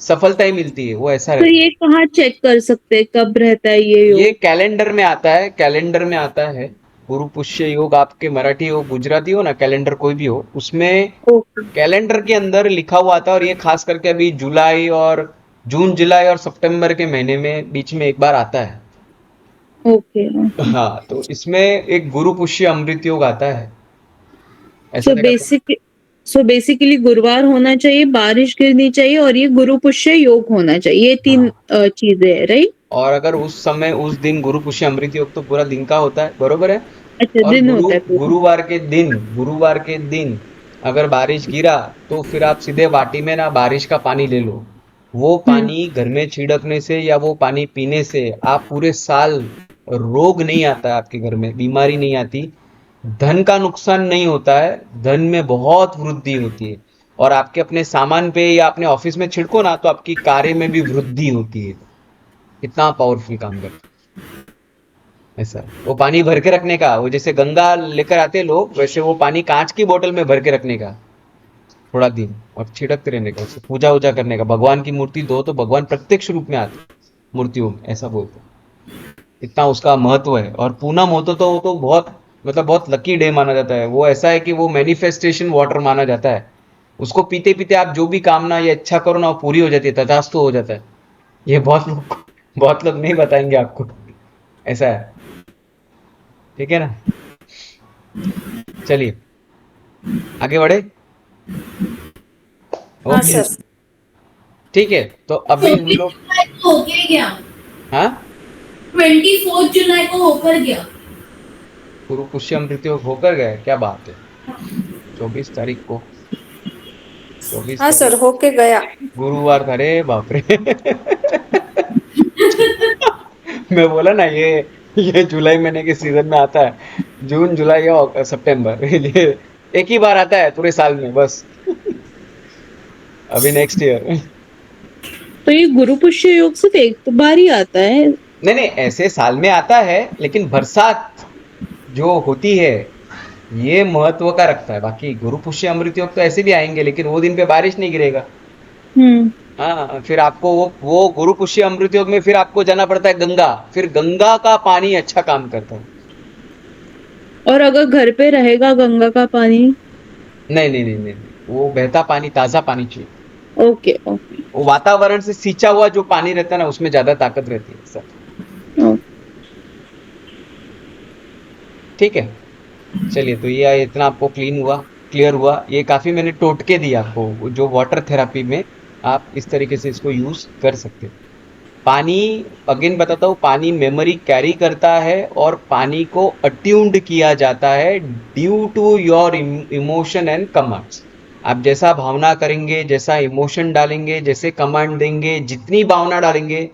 सफलता ही मिलती है, वो ऐसा तो रहता ये कहाँ चेक कर सकते हैं कब रहता है ये है। ये योग? कैलेंडर में आता है, कैलेंडर में आता है। गुरु पुष्य योग, आपके मराठी हो गुजराती हो ना, कैलेंडर कोई भी हो, उसमें ओके। कैलेंडर के अंदर लिखा हुआ आता है, और ये खास करके अभी जुलाई और जून जुलाई और सितंबर के महीने में बीच में एक बार आता है। ओके। हाँ, तो इसमें एक गुरु पुष्य अमृत योग आता है, ऐसा सो रहेगा तो। बेसिक सो बेसिकली गुरुवार होना चाहिए, बारिश गिरनी चाहिए और ये गुरु पुष्य योग होना चाहिए, ये तीन हाँ, चीजें है, राइट? और अगर उस समय उस दिन गुरु पुष्य अमृत योग तो पूरा दिन का होता है, बरोबर है। अच्छा, और दिन होता है पूरा। गुरुवार के दिन अगर बारिश गिरा तो फिर आप सीधे वाटी में ना बारिश का पानी ले लो। वो हम्म। पानी घर में छिड़कने से या वो पानी पीने से आप पूरे साल, रोग नहीं आता है आपके घर में, बीमारी नहीं आती, धन का नुकसान नहीं होता है, धन में बहुत वृद्धि होती है, और आपके अपने सामान पे या अपने ऑफिस में छिड़को ना तो आपकी कार्य में भी वृद्धि होती है। इतना पावरफुल काम करता है ऐसा। वो पानी भर के रखने का, वो जैसे गंगा लेकर आते हैं लोग, वैसे वो पानी कांच की बोतल में भर के रखने का, थोड़ा दिन, और छिड़कते रहने का, उससे पूजा वूजा करने का। भगवान की मूर्ति दो तो भगवान प्रत्यक्ष रूप में आते हैं मूर्तियों में, ऐसा बोलते हैं। इतना उसका महत्व है। और पूनम हो तो वो तो बहुत, मतलब बहुत लकी डे माना जाता है। वो ऐसा है कि वो मैनिफेस्टेशन वाटर माना जाता है। उसको पीते पीते आप जो भी कामना या इच्छा करो ना, वो पूरी हो जाती है, तथास्तु हो जाता है। ये बहुत लोग नहीं बताएंगे आपको, ऐसा है। ठीक है ना, चलिए आगे बढ़े। हाँ ओके, सर। ठीक है, तो अभी हम 24 लोग, जुलाई को होके गया, हाँ, 24 जुलाई को होकर गया। गुरु पुष्य अमृत योग होकर गए, क्या बात है। 24 तारीख को, चौबीस हाँ सर तारीख होके गया। गुरुवार था रे, बाप रे। मैं बोला ना, ये जुलाई महीने के सीजन में आता है, जून जुलाई या सितंबर। ये एक ही बार आता है पूरे साल में बस, अभी नेक्स्ट ईयर। तो ये गुरु पुष्य योग सिर्फ एक बार ही आता है? नहीं नहीं, ऐसे साल में आता है, लेकिन बरसात जो होती है ये महत्व का रखता है। बाकी गुरु पुष्य अमृत योग तो ऐसे भी आएंगे, लेकिन वो दिन पे बारिश नहीं गिरेगा। हम्म। हाँ, फिर आपको वो गुरु पुष्य अमृत योग में फिर आपको जाना पड़ता है गंगा, फिर गंगा का पानी अच्छा काम करता है। और अगर घर पे रहेगा गंगा का पानी? नहीं नहीं नहीं नहीं नहीं, वो बहता पानी, ताजा पानी चाहिए। ओके ओके वो वातावरण से सींचा हुआ जो पानी रहता है ना, उसमें ज्यादा ताकत रहती है सर। ओके। ठीक है, चलिए, तो ये इतना आपको क्लियर हुआ। ये काफी मैंने टोटके दिया आपको, जो वाटर थेरापी में आप इस तरीके से इसको यूज कर सकते हैं। पानी, अगेन बताता हूँ, पानी मेमोरी कैरी करता है, और पानी को अट्यून्ड किया जाता है due to your emotion and commands. आप जैसा भावना करेंगे, जैसा इमोशन डालेंगे, जैसे कमांड देंगे, जितनी भावना डालेंगे,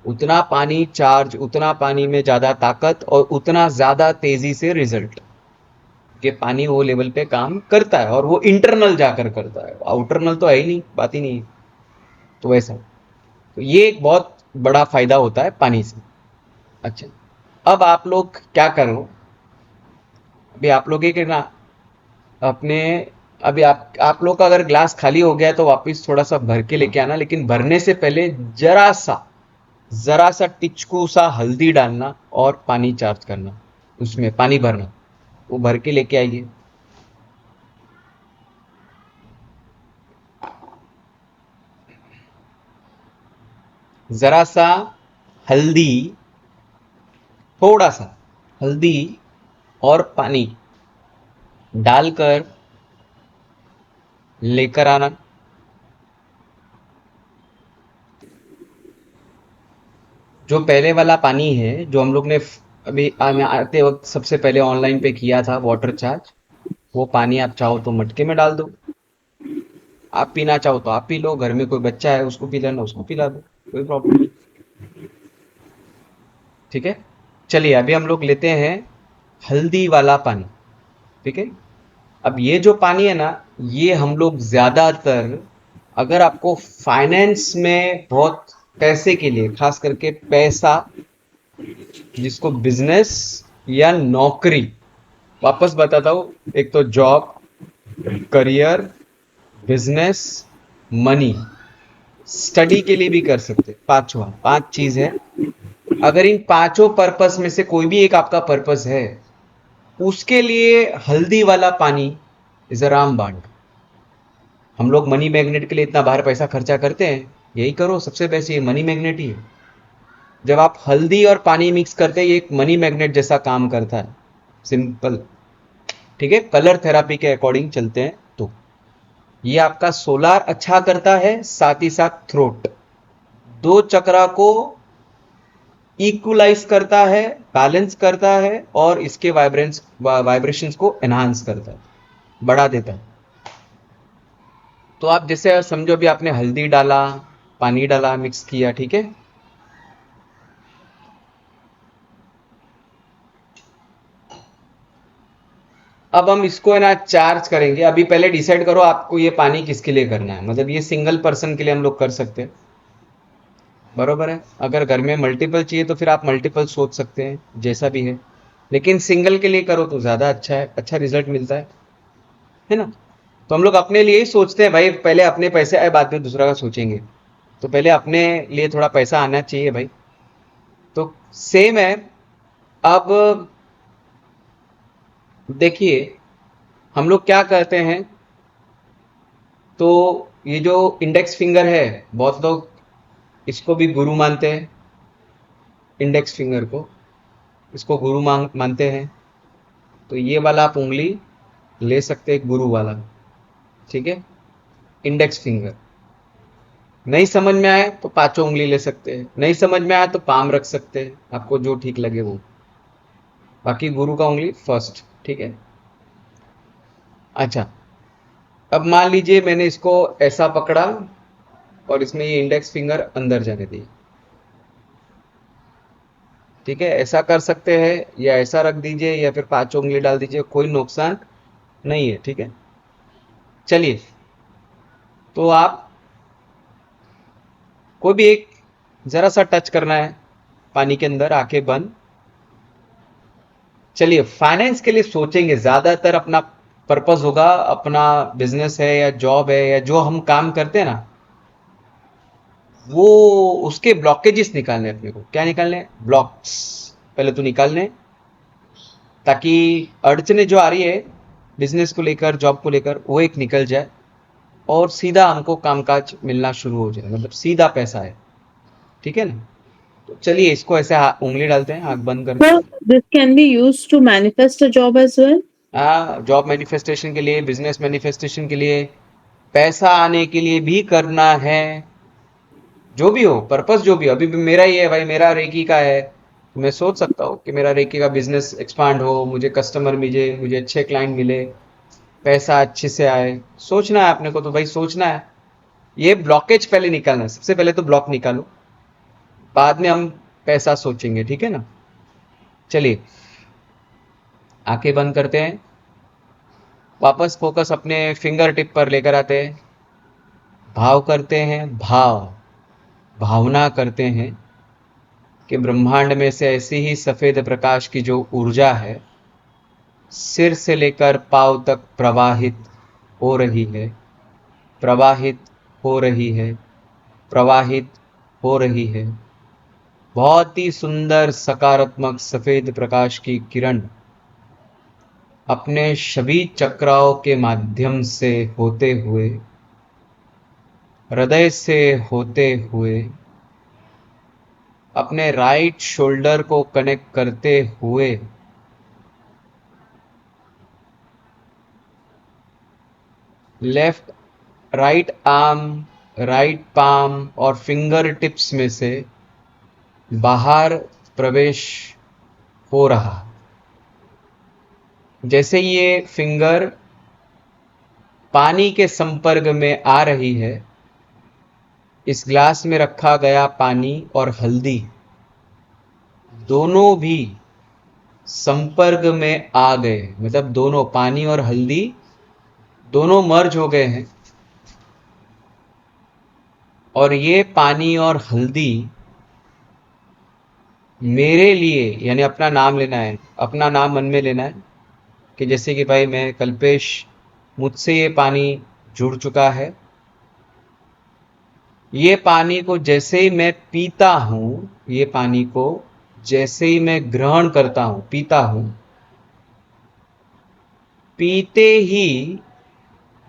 उतना पानी चार्ज, उतना पानी में ज्यादा ताकत, और उतना ज्यादा तेजी से रिजल्ट। कि पानी वो लेवल पे काम करता है, और वो इंटरनल जाकर करता है, आउटरनल तो है ही नहीं, बात ही नहीं है। तो वैसा, तो ये एक बहुत बड़ा फायदा होता है पानी से। अच्छा, अब आप लोग क्या करो, अभी आप लोग एक है ना, अपने, अभी आप लोग का अगर ग्लास खाली हो गया है तो वापस थोड़ा सा भर के लेके आना, लेकिन भरने से पहले जरा सा टिचकू सा हल्दी डालना और पानी चार्ज करना, उसमें पानी भरना, वो भर के लेके आइए। जरा सा हल्दी, थोड़ा सा हल्दी और पानी डालकर लेकर आना। जो पहले वाला पानी है, जो हम लोग ने अभी आते वक्त सबसे पहले ऑनलाइन पे किया था वाटर चार्ज, वो पानी आप चाहो तो मटके में डाल दो। आप पीना चाहो तो आप पी लो, घर में कोई बच्चा है उसको पिलाना, उसको पिला दो, कोई प्रॉब्लम नहीं। ठीक है, चलिए अभी हम लोग लेते हैं हल्दी वाला पानी। ठीक है, अब ये जो पानी है ना, ये हम लोग ज्यादातर, अगर आपको फाइनेंस में बहुत पैसे के लिए, खास करके पैसा, जिसको बिजनेस या नौकरी, वापस बताता हूँ, एक तो job, career, business, money, study के लिए भी कर सकते, पांच चीज है। अगर इन पांचों पर्पस में से कोई भी एक आपका पर्पस है, उसके लिए हल्दी वाला पानी इज अ रामबाण। हम लोग मनी मैग्नेट के लिए इतना बाहर पैसा खर्चा करते हैं, यही करो, सबसे बेस्ट ये मनी मैग्नेट ही है। जब आप हल्दी और पानी मिक्स करते हैं, ये एक मनी मैग्नेट जैसा काम करता है, सिंपल। ठीक है, कलर थेरापी के अकॉर्डिंग चलते हैं तो ये आपका सोलार अच्छा करता है, साथ ही साथ थ्रोट, दो चक्रा को इक्वलाइज करता है, बैलेंस करता है, और इसके वाइब्रेशंस को एनहांस करता है, बढ़ा देता है। तो आप जैसे समझो, अभी आपने हल्दी डाला, पानी डाला, मिक्स किया, ठीक है। अब हम इसको है ना चार्ज करेंगे। अभी पहले डिसाइड करो आपको ये पानी किसके लिए करना है, मतलब ये सिंगल पर्सन के लिए हम लोग कर सकते हैं, बरोबर है। अगर घर में मल्टीपल चाहिए तो फिर आप मल्टीपल सोच सकते हैं, जैसा भी है, लेकिन सिंगल के लिए करो तो ज्यादा अच्छा है, अच्छा रिजल्ट मिलता है ना। तो हम लोग अपने लिए ही सोचते हैं भाई, पहले अपने पैसे आए बाद में दूसरा का सोचेंगे, तो पहले अपने लिए थोड़ा पैसा आना चाहिए भाई। तो सेम है। अब देखिए हम लोग क्या करते हैं, तो ये जो इंडेक्स फिंगर है, बहुत लोग इसको भी गुरु मानते हैं, इंडेक्स फिंगर को इसको गुरु मानते हैं। तो ये वाला आप उंगली ले सकते हैं, गुरु वाला, ठीक है, इंडेक्स फिंगर। नहीं समझ में आए तो पांचों उंगली ले सकते हैं, नहीं समझ में आए तो पाम रख सकते हैं, आपको जो ठीक लगे वो। बाकी गुरु का उंगली फर्स्ट, ठीक है। अच्छा, अब मान लीजिए मैंने इसको ऐसा पकड़ा और इसमें ये इंडेक्स फिंगर अंदर जाने दिए, ठीक है। ऐसा कर सकते हैं या ऐसा रख दीजिए या फिर पांचों उंगली डाल दीजिए, कोई नुकसान नहीं है, ठीक है। चलिए, तो आप कोई भी एक जरा सा टच करना है पानी के अंदर, आंखें बंद। चलिए, फाइनेंस के लिए सोचेंगे, ज्यादातर अपना पर्पस होगा, अपना बिजनेस है या जॉब है या जो हम काम करते हैं ना, वो उसके ब्लॉकेजेस निकालने अपने को। क्या निकालने? ब्लॉक्स पहले तो निकालने, ताकि अड़चने जो आ रही है बिजनेस को लेकर, जॉब को लेकर, वो एक निकल जाए और सीधा हमको कामकाज मिलना शुरू हो जाए, मतलब सीधा पैसा है, ठीक है ना। तो चलिए इसको ऐसे उंगली डालते हैं, आंख बंद करके। So this can be used to manifest a job as well. Job manifestation के लिए, बिजनेस मैनिफेस्टेशन के लिए, पैसा आने के लिए भी करना है, जो भी हो पर्पस, जो भी हो। अभी भी मेरा ही है भाई, मेरा रेकी का है, मैं सोच सकता हूँ कि मेरा रेकी का बिजनेस एक्सपांड हो, मुझे कस्टमर मिले, मुझे अच्छे क्लाइंट मिले, पैसा अच्छे से आए। सोचना है अपने को, तो भाई सोचना है। ये ब्लॉकेज पहले निकालना है, सबसे पहले तो ब्लॉक निकालो, बाद में हम पैसा सोचेंगे, ठीक है ना। चलिए आंखें बंद करते हैं, वापस फोकस अपने फिंगर टिप पर लेकर आते हैं, भाव करते हैं, भावना करते हैं कि ब्रह्मांड में से ऐसी ही सफेद प्रकाश की जो ऊर्जा है सिर से लेकर पांव तक प्रवाहित हो रही है, प्रवाहित हो रही है, प्रवाहित हो रही है। बहुत ही सुंदर सकारात्मक सफेद प्रकाश की किरण अपने सभी चक्राओं के माध्यम से होते हुए, हृदय से होते हुए, अपने राइट शोल्डर को कनेक्ट करते हुए left, right arm, right palm और फिंगर टिप्स में से बाहर प्रवेश हो रहा। जैसे ये फिंगर पानी के संपर्क में आ रही है, इस ग्लास में रखा गया पानी और हल्दी दोनों भी संपर्क में आ गए, मतलब दोनों, पानी और हल्दी दोनों मर्ज हो गए हैं। और ये पानी और हल्दी मेरे लिए, यानी अपना नाम लेना है, अपना नाम मन में लेना है कि जैसे कि भाई मैं कल्पेश, मुझसे ये पानी जुड़ चुका है। ये पानी को जैसे ही मैं पीता हूँ, ये पानी को जैसे ही मैं ग्रहण करता हूँ, पीता हूँ, पीते ही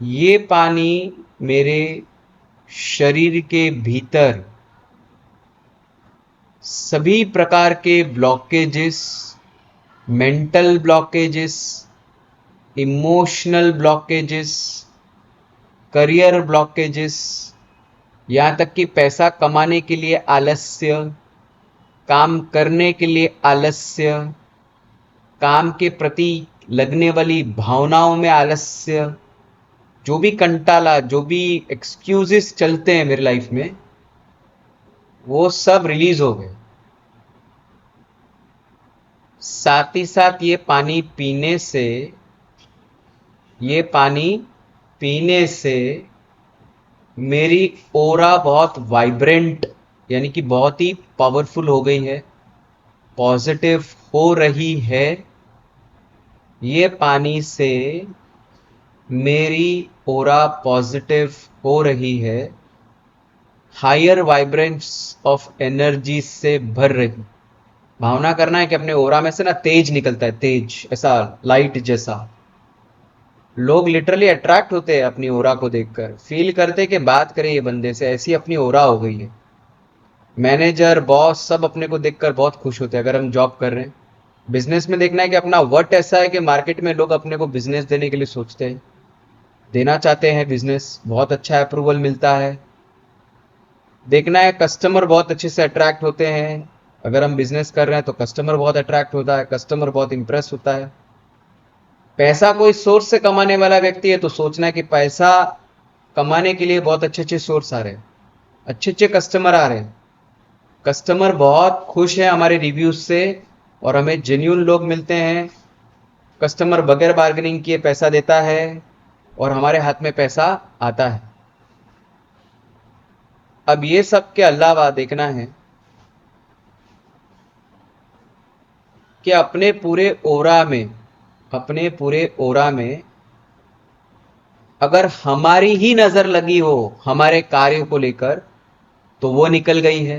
ये पानी मेरे शरीर के भीतर सभी प्रकार के blockages, mental blockages, emotional blockages, career blockages, यहाँ तक कि पैसा कमाने के लिए आलस्य, काम करने के लिए आलस्य, काम के प्रति लगने वाली भावनाओं में आलस्य, जो भी कंटाला, जो भी एक्सक्यूजेस चलते हैं मेरी लाइफ में, वो सब रिलीज हो गए। साथ ही साथ ये पानी पीने से, ये पानी पीने से मेरी ओरा बहुत वाइब्रेंट, यानी कि बहुत ही पावरफुल हो गई है, पॉजिटिव हो रही है। ये पानी से मेरी ओरा पॉजिटिव हो रही है, हायर वाइब्रेंस ऑफ एनर्जी से भर रही। भावना करना है कि अपने ओरा में से ना तेज निकलता है, तेज, ऐसा लाइट जैसा। लोग लिटरली अट्रैक्ट होते हैं अपनी ओरा को देखकर, फील करते कि बात करें ये बंदे से, ऐसी अपनी ओरा हो गई है। मैनेजर, बॉस सब अपने को देखकर बहुत खुश होते हैं अगर हम जॉब कर रहे हैं। बिजनेस में देखना है कि अपना वट ऐसा है कि मार्केट में लोग अपने को बिजनेस देने के लिए सोचते हैं, देना चाहते हैं बिजनेस, बहुत अच्छा अप्रूवल मिलता है। देखना है कस्टमर बहुत अच्छे से अट्रैक्ट होते हैं, अगर हम बिजनेस कर रहे हैं तो कस्टमर बहुत अट्रैक्ट होता है, कस्टमर बहुत इंप्रेस होता है। पैसा कोई सोर्स से कमाने वाला व्यक्ति है तो सोचना है कि पैसा कमाने के लिए बहुत अच्छे अच्छे सोर्स आ रहे हैं, अच्छे अच्छे कस्टमर आ रहे हैं, कस्टमर बहुत खुश है हमारे रिव्यूज से और हमें जेन्यून लोग मिलते हैं। कस्टमर बगैर बार्गेनिंग किए पैसा देता है और हमारे हाथ में पैसा आता है। अब ये सब के अलावा देखना है कि अपने पूरे ओरा में अगर हमारी ही नजर लगी हो हमारे कार्य को लेकर तो वो निकल गई है।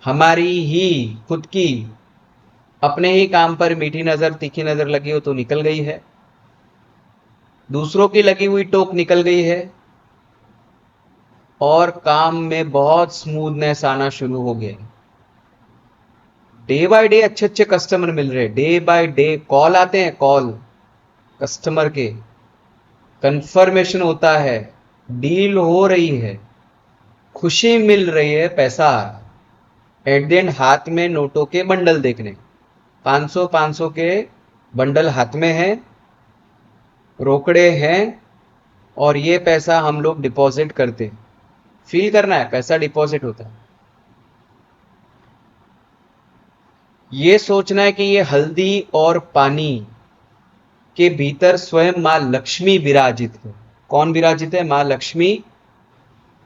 हमारी ही खुद की अपने ही काम पर मीठी नजर, तीखी नजर लगी हो तो निकल गई है। दूसरों की लगी हुई टोक निकल गई है और काम में बहुत स्मूथनेस आना शुरू हो गया। डे बाय डे अच्छे अच्छे कस्टमर मिल रहे, डे बाय डे कॉल आते हैं, कॉल कस्टमर के, कंफर्मेशन होता है, डील हो रही है, खुशी मिल रही है, पैसा आ रहा है। एट द एंड हाथ में नोटों के बंडल देखने, 500 के बंडल हाथ में है, रोकड़े हैं और ये पैसा हम लोग डिपॉजिट करते। फील करना है पैसा डिपॉजिट होता है। ये सोचना है कि ये हल्दी और पानी के भीतर स्वयं मां लक्ष्मी विराजित है। कौन विराजित है? मां लक्ष्मी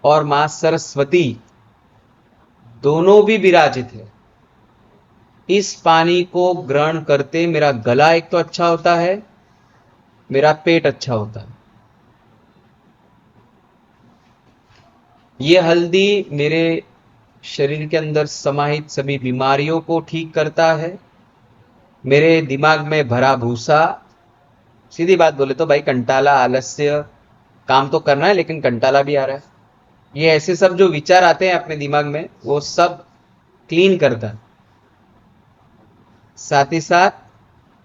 और मां सरस्वती दोनों भी विराजित है। इस पानी को ग्रहण करते मेरा गला एक तो अच्छा होता है, मेरा पेट अच्छा होता है। ये हल्दी मेरे शरीर के अंदर समाहित सभी बीमारियों को ठीक करता है। मेरे दिमाग में भरा भूसा, सीधी बात बोले तो भाई कंटाला, आलस्य, काम तो करना है लेकिन कंटाला भी आ रहा है, ये ऐसे सब जो विचार आते हैं अपने दिमाग में वो सब क्लीन करता है। साथ ही साथ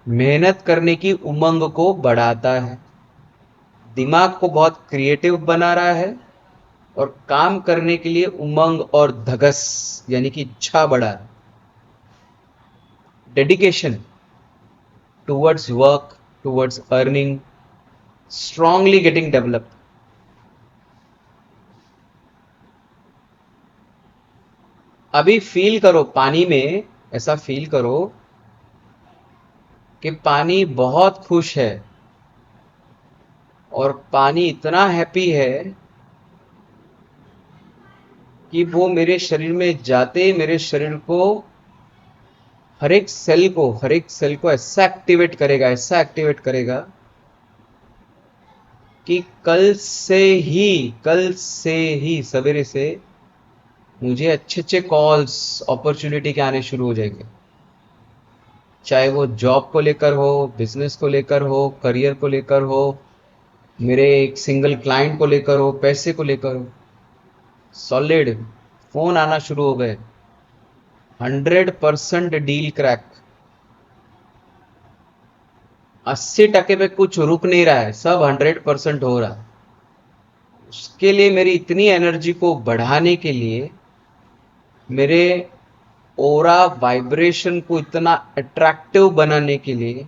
मेहनत करने की उमंग को बढ़ाता है, दिमाग को बहुत क्रिएटिव बना रहा है और काम करने के लिए उमंग और धगस यानी कि इच्छा बढ़ा है। Dedication towards work, towards earning strongly getting developed. अभी फील करो पानी में, ऐसा फील करो कि पानी बहुत खुश है और पानी इतना हैप्पी है कि वो मेरे शरीर में जाते मेरे शरीर को, हर एक सेल को ऐसा एक्टिवेट करेगा कि कल से ही सवेरे से मुझे अच्छे अच्छे कॉल्स, अपॉर्चुनिटी के आने शुरू हो जाएंगे। चाहे वो जॉब को लेकर हो, बिजनेस को लेकर हो, करियर को लेकर हो, मेरे एक सिंगल क्लाइंट को लेकर हो, पैसे को लेकर हो, सॉलिड फोन आना शुरू हो गए। 100% डील क्रैक, 80% पे कुछ रुक नहीं रहा है, सब 100% हो रहा है। उसके लिए मेरी इतनी एनर्जी को बढ़ाने के लिए, मेरे ओरा वाइब्रेशन को इतना अट्रैक्टिव बनाने के लिए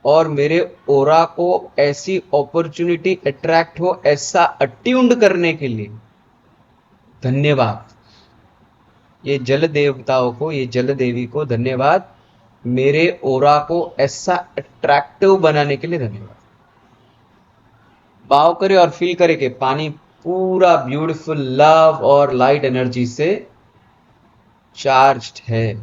और मेरे ओरा को ऐसी अपॉर्चुनिटी अट्रैक्ट हो, ऐसा अट्यून्ड करने के लिए धन्यवाद। ये जल देवताओं को, ये जल देवी को धन्यवाद, मेरे ओरा को ऐसा अट्रैक्टिव बनाने के लिए धन्यवाद। भाव करे और फील करे कि पानी पूरा ब्यूटीफुल लव और लाइट एनर्जी से चार्ज्ड है।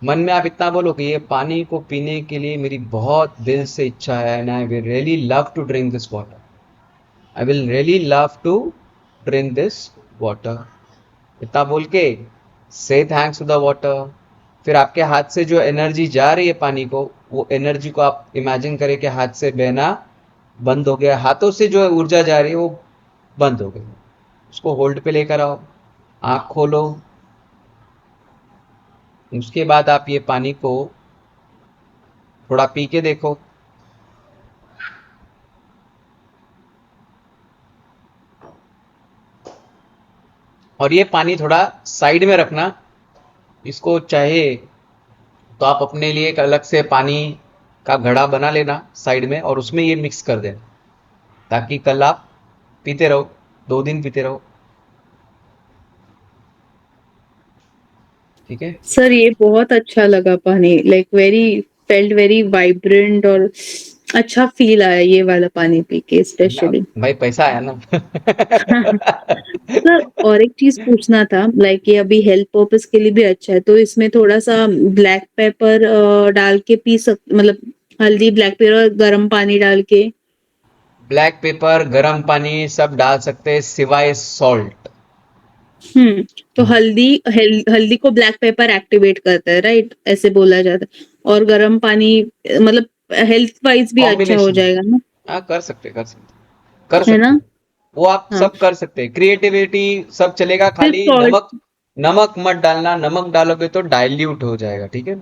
मन में आप इतना बोलो कि ये पानी को पीने के लिए मेरी बहुत दिल से इच्छा है, and I will really love to drink this water, I will really love to drink this water. इतना बोल के से थैंक्स टू द वाटर। फिर आपके हाथ से जो एनर्जी जा रही है पानी को, वो एनर्जी को आप इमेजिन करें कि हाथ से बहना बंद हो गया, हाथों से जो ऊर्जा जा रही है वो बंद हो गई। उसको होल्ड पे लेकर आओ, आंख खोलो। उसके बाद आप ये पानी को थोड़ा पी के देखो। और ये पानी थोड़ा साइड में रखना। इसको चाहे तो आप अपने लिए एक अलग से पानी का घड़ा बना लेना साइड में, और उसमें ये मिक्स कर देना, ताकि कल आप पीते रहो, 2 दिन पीते रहो। ठीक है। सर ये बहुत अच्छा लगा पानी, like very felt very vibrant, और अच्छा फील आया ये वाला पानी पी के स्पेशली। भाई पैसा आया ना। सर और एक चीज पूछना था, लाइक ये अभी हेल्थ पर्पस के लिए भी अच्छा है, तो इसमें थोड़ा सा ब्लैक पेपर डाल के पी मतलब हल्दी ब्लैक पेपर गर्म पानी डाल के। ब्लैक पेपर, गर्म पानी सब डाल सकते हैं सिवाय सॉल्ट। तो हल्दी को ब्लैक पेपर एक्टिवेट करता है, राइट, ऐसे बोला जाता है। और गर्म पानी मतलब हेल्थ वाइज भी अच्छा हो कॉम्बिनेशन। जाएगा ना, हाँ, कर सकते कर सकते कर है सकते ना? वो आप हाँ, सब कर सकते हैं, क्रिएटिविटी सब चलेगा। सिर्फ खाली सॉल्ट। नमक, नमक मत डालना, नमक डालोगे तो डाइल्यूट हो जाएगा। ठीक है।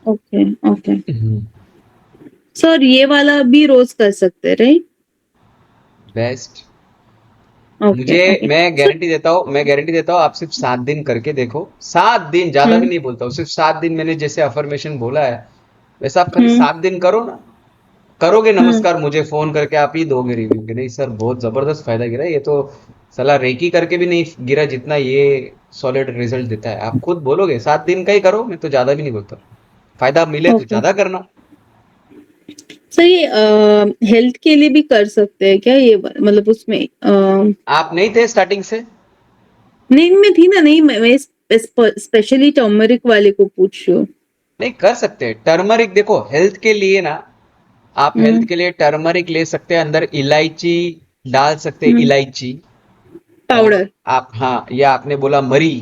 ओके ओके हम्म। सर, ये वाला भी रोज कर सकते हैं, राइट? बेस्ट। ओके मुझे ओके सर। मैं गारंटी देता हूँ, आप सिर्फ 7 दिन करके देखो। 7 दिन, ज्यादा भी हम्म नहीं बोलता हूँ, सिर्फ 7 दिन मैंने जैसे अफर्मेशन बोला है वैसा आप खाली हम्म 7 दिन करो ना। करोगे हम्म नमस्कार, मुझे फोन करके आप ही दोगे रिव्यू कि नहीं सर बहुत जबरदस्त फायदा गिरा है। ये तो साला रेकी करके भी नहीं गिरा जितना ये सॉलिड रिजल्ट देता है। आप खुद बोलोगे 7 दिन का ही करो, मैं तो ज्यादा भी नहीं बोलता। फायदा मिले तो ओके ज्यादा करना। सर, ये हेल्थ के लिए भी कर सकते हैं क्या ये मतलब उसमें आप नहीं थे स्टार्टिंग से? नहीं, मैं थी ना, नहीं मैं स्पेशली टर्मरिक वाले को पूछ रही हूँ। नहीं, कर सकते हैं टर्मरिक। देखो हेल्थ के लिए ना, आप हेल्थ हम्म के लिए टर्मरिक ले सकते हैं, अंदर इलायची डाल सकते हैं, हम्म इलायची। और पाउडर। आप, हाँ, या आपने बोला मरी,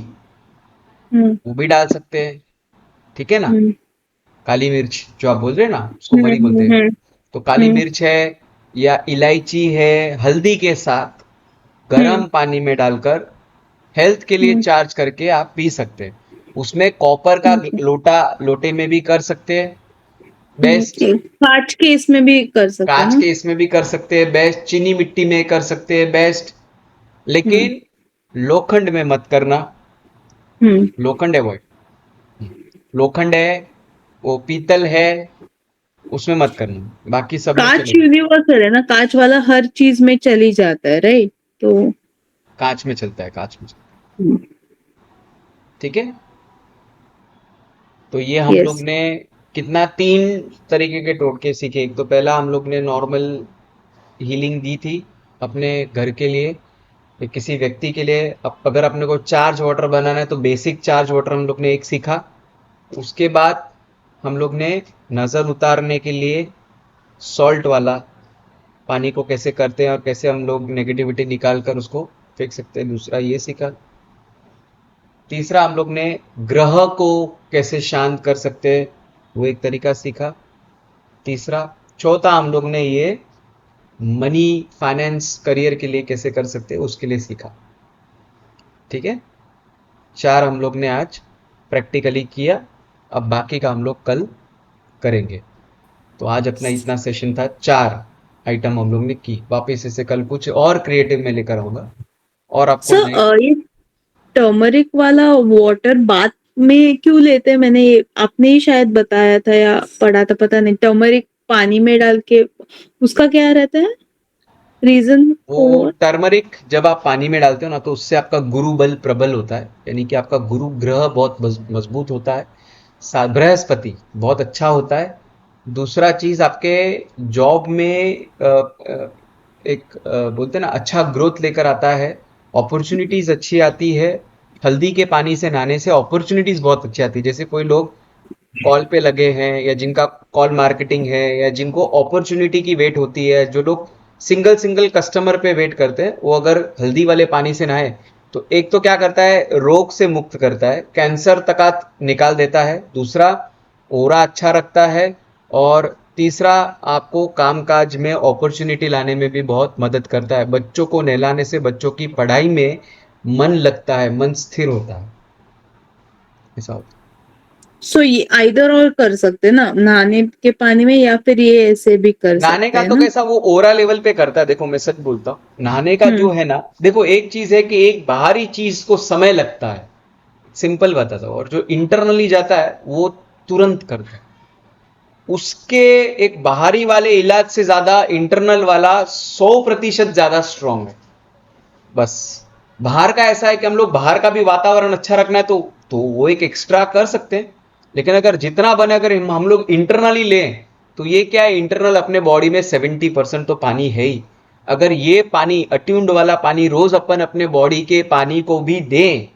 हम्म वो भी डाल सकते हैं। ठीक है ना। हम्म काली मिर्च जो आप बोल रहे हैं ना, उसको मरी बोलते हैं। हम्म तो काली हम्म मिर्च है या इलायची है, हल्दी के साथ हम्म गर्म पानी में डालकर हेल्थ के लिए हम्म चार्ज करके आप पी सकते हैं। उसमें कॉपर का ओके लोटे में भी कर सकते हैं, बेस्ट। ओके कांच के इसमें भी कर सकते हैं कांच ना? के इसमें भी कर सकते हैं, बेस्ट। चीनी मिट्टी में कर सकते हैं, बेस्ट। हम्म लेकिन लोखंड में मत करना। हम्म लोखंड अवॉइड। लोखंड है, वो पीतल है, उसमें मत करना। बाकी सब में कांच चलेगा। यूनिवर्सल है ना, कांच वाला हर चीज में चली जाता है, राइट? तो कांच में चलता है, कांच में चलता हम्म, है। ठीक है। तो ये हम यस। लोग ने कितना 3 तरीके के टोटके सीखे। एक तो पहला हम लोग ने नॉर्मल हीलिंग दी थी अपने घर के लिए, या किसी व्यक्ति के लिए। अगर अपने को चार्ज वाटर बनाना है तो बेसिक चार्ज वाटर हम लोग ने एक सीखा। उसके बाद हम लोग ने नज़र उतारने के लिए सॉल्ट वाला पानी को कैसे करते हैं और कैसे हम लोग नेगेटिविटी निकाल कर उसको फेंक सकते हैं, दूसरा ये सीखा। तीसरा हम लोग ने ग्रह को कैसे शांत कर सकते हैं, वो एक तरीका सीखा, तीसरा। चौथा हम लोग ने ये मनी फाइनेंस करियर के लिए कैसे कर सकते हैं उसके लिए सीखा। ठीक है। 4 हम लोग ने आज प्रैक्टिकली किया, अब बाकी का हम लोग कल करेंगे। तो आज अपना इतना सेशन था, 4 आइटम हम लोग ने की। वापस इसे कल कुछ और क्रिएटिव में लेकर आऊंगा और आपको नए। सर ये टर्मरिक वाला वाटर बाथ में क्यों लेते हैं? मैंने ये आपने ही शायद बताया था या पढ़ा था, पता नहीं। टर्मरिक पानी में डाल के उसका क्या रहता है, रीजन वो फॉर? टर्मरिक जब आप पानी में डालते हो ना, तो उससे आपका गुरु बल प्रबल होता है, यानी कि आपका गुरु ग्रह बहुत मजबूत होता है। बृहस्पति बहुत अच्छा होता है। दूसरा चीज, आपके जॉब में बोलते हैं ना, अच्छा ग्रोथ लेकर आता है, अपॉर्चुनिटीज अच्छी आती है। हल्दी के पानी से नहाने से अपॉर्चुनिटीज बहुत अच्छी आती है। जैसे कोई लोग कॉल पे लगे हैं या जिनका कॉल मार्केटिंग है या जिनको अपॉर्चुनिटी की वेट होती है, जो लोग सिंगल सिंगल कस्टमर पे वेट करते हैं, वो अगर हल्दी वाले पानी से नहाए तो एक तो क्या करता है, रोग से मुक्त करता है, कैंसर तक निकाल देता है, दूसरा ओरा अच्छा रखता है, और तीसरा आपको कामकाज में अपॉर्चुनिटी लाने में भी बहुत मदद करता है। बच्चों को नहलाने से बच्चों की पढ़ाई में मन लगता है, मन स्थिर होता है, ऐसा होता है। सो ये आइदर और कर सकते हैं ना, नहाने के पानी में, या फिर ये ऐसे भी कर नहाने सकते का हैं तो ना। कैसा वो ओरा लेवल पे करता है, देखो मैं सच बोलता हूँ, नहाने का जो है ना, देखो एक चीज है कि एक बाहरी चीज को समय लगता है, सिंपल बताता हूँ, और जो इंटरनली जाता है वो तुरंत करता है। उसके एक बाहरी वाले इलाज से ज्यादा इंटरनल वाला 100% ज्यादा स्ट्रांग है। बस बाहर का ऐसा है कि हम लोग बाहर का भी वातावरण अच्छा रखना है तो वो एक एक्स्ट्रा कर सकते हैं, लेकिन अगर जितना बने अगर हम लोग इंटरनली लें तो ये क्या है, इंटरनल अपने बॉडी में 70% तो पानी है ही। अगर ये पानी अट्यून्ड वाला पानी रोज अपन अपने बॉडी के पानी को भी दें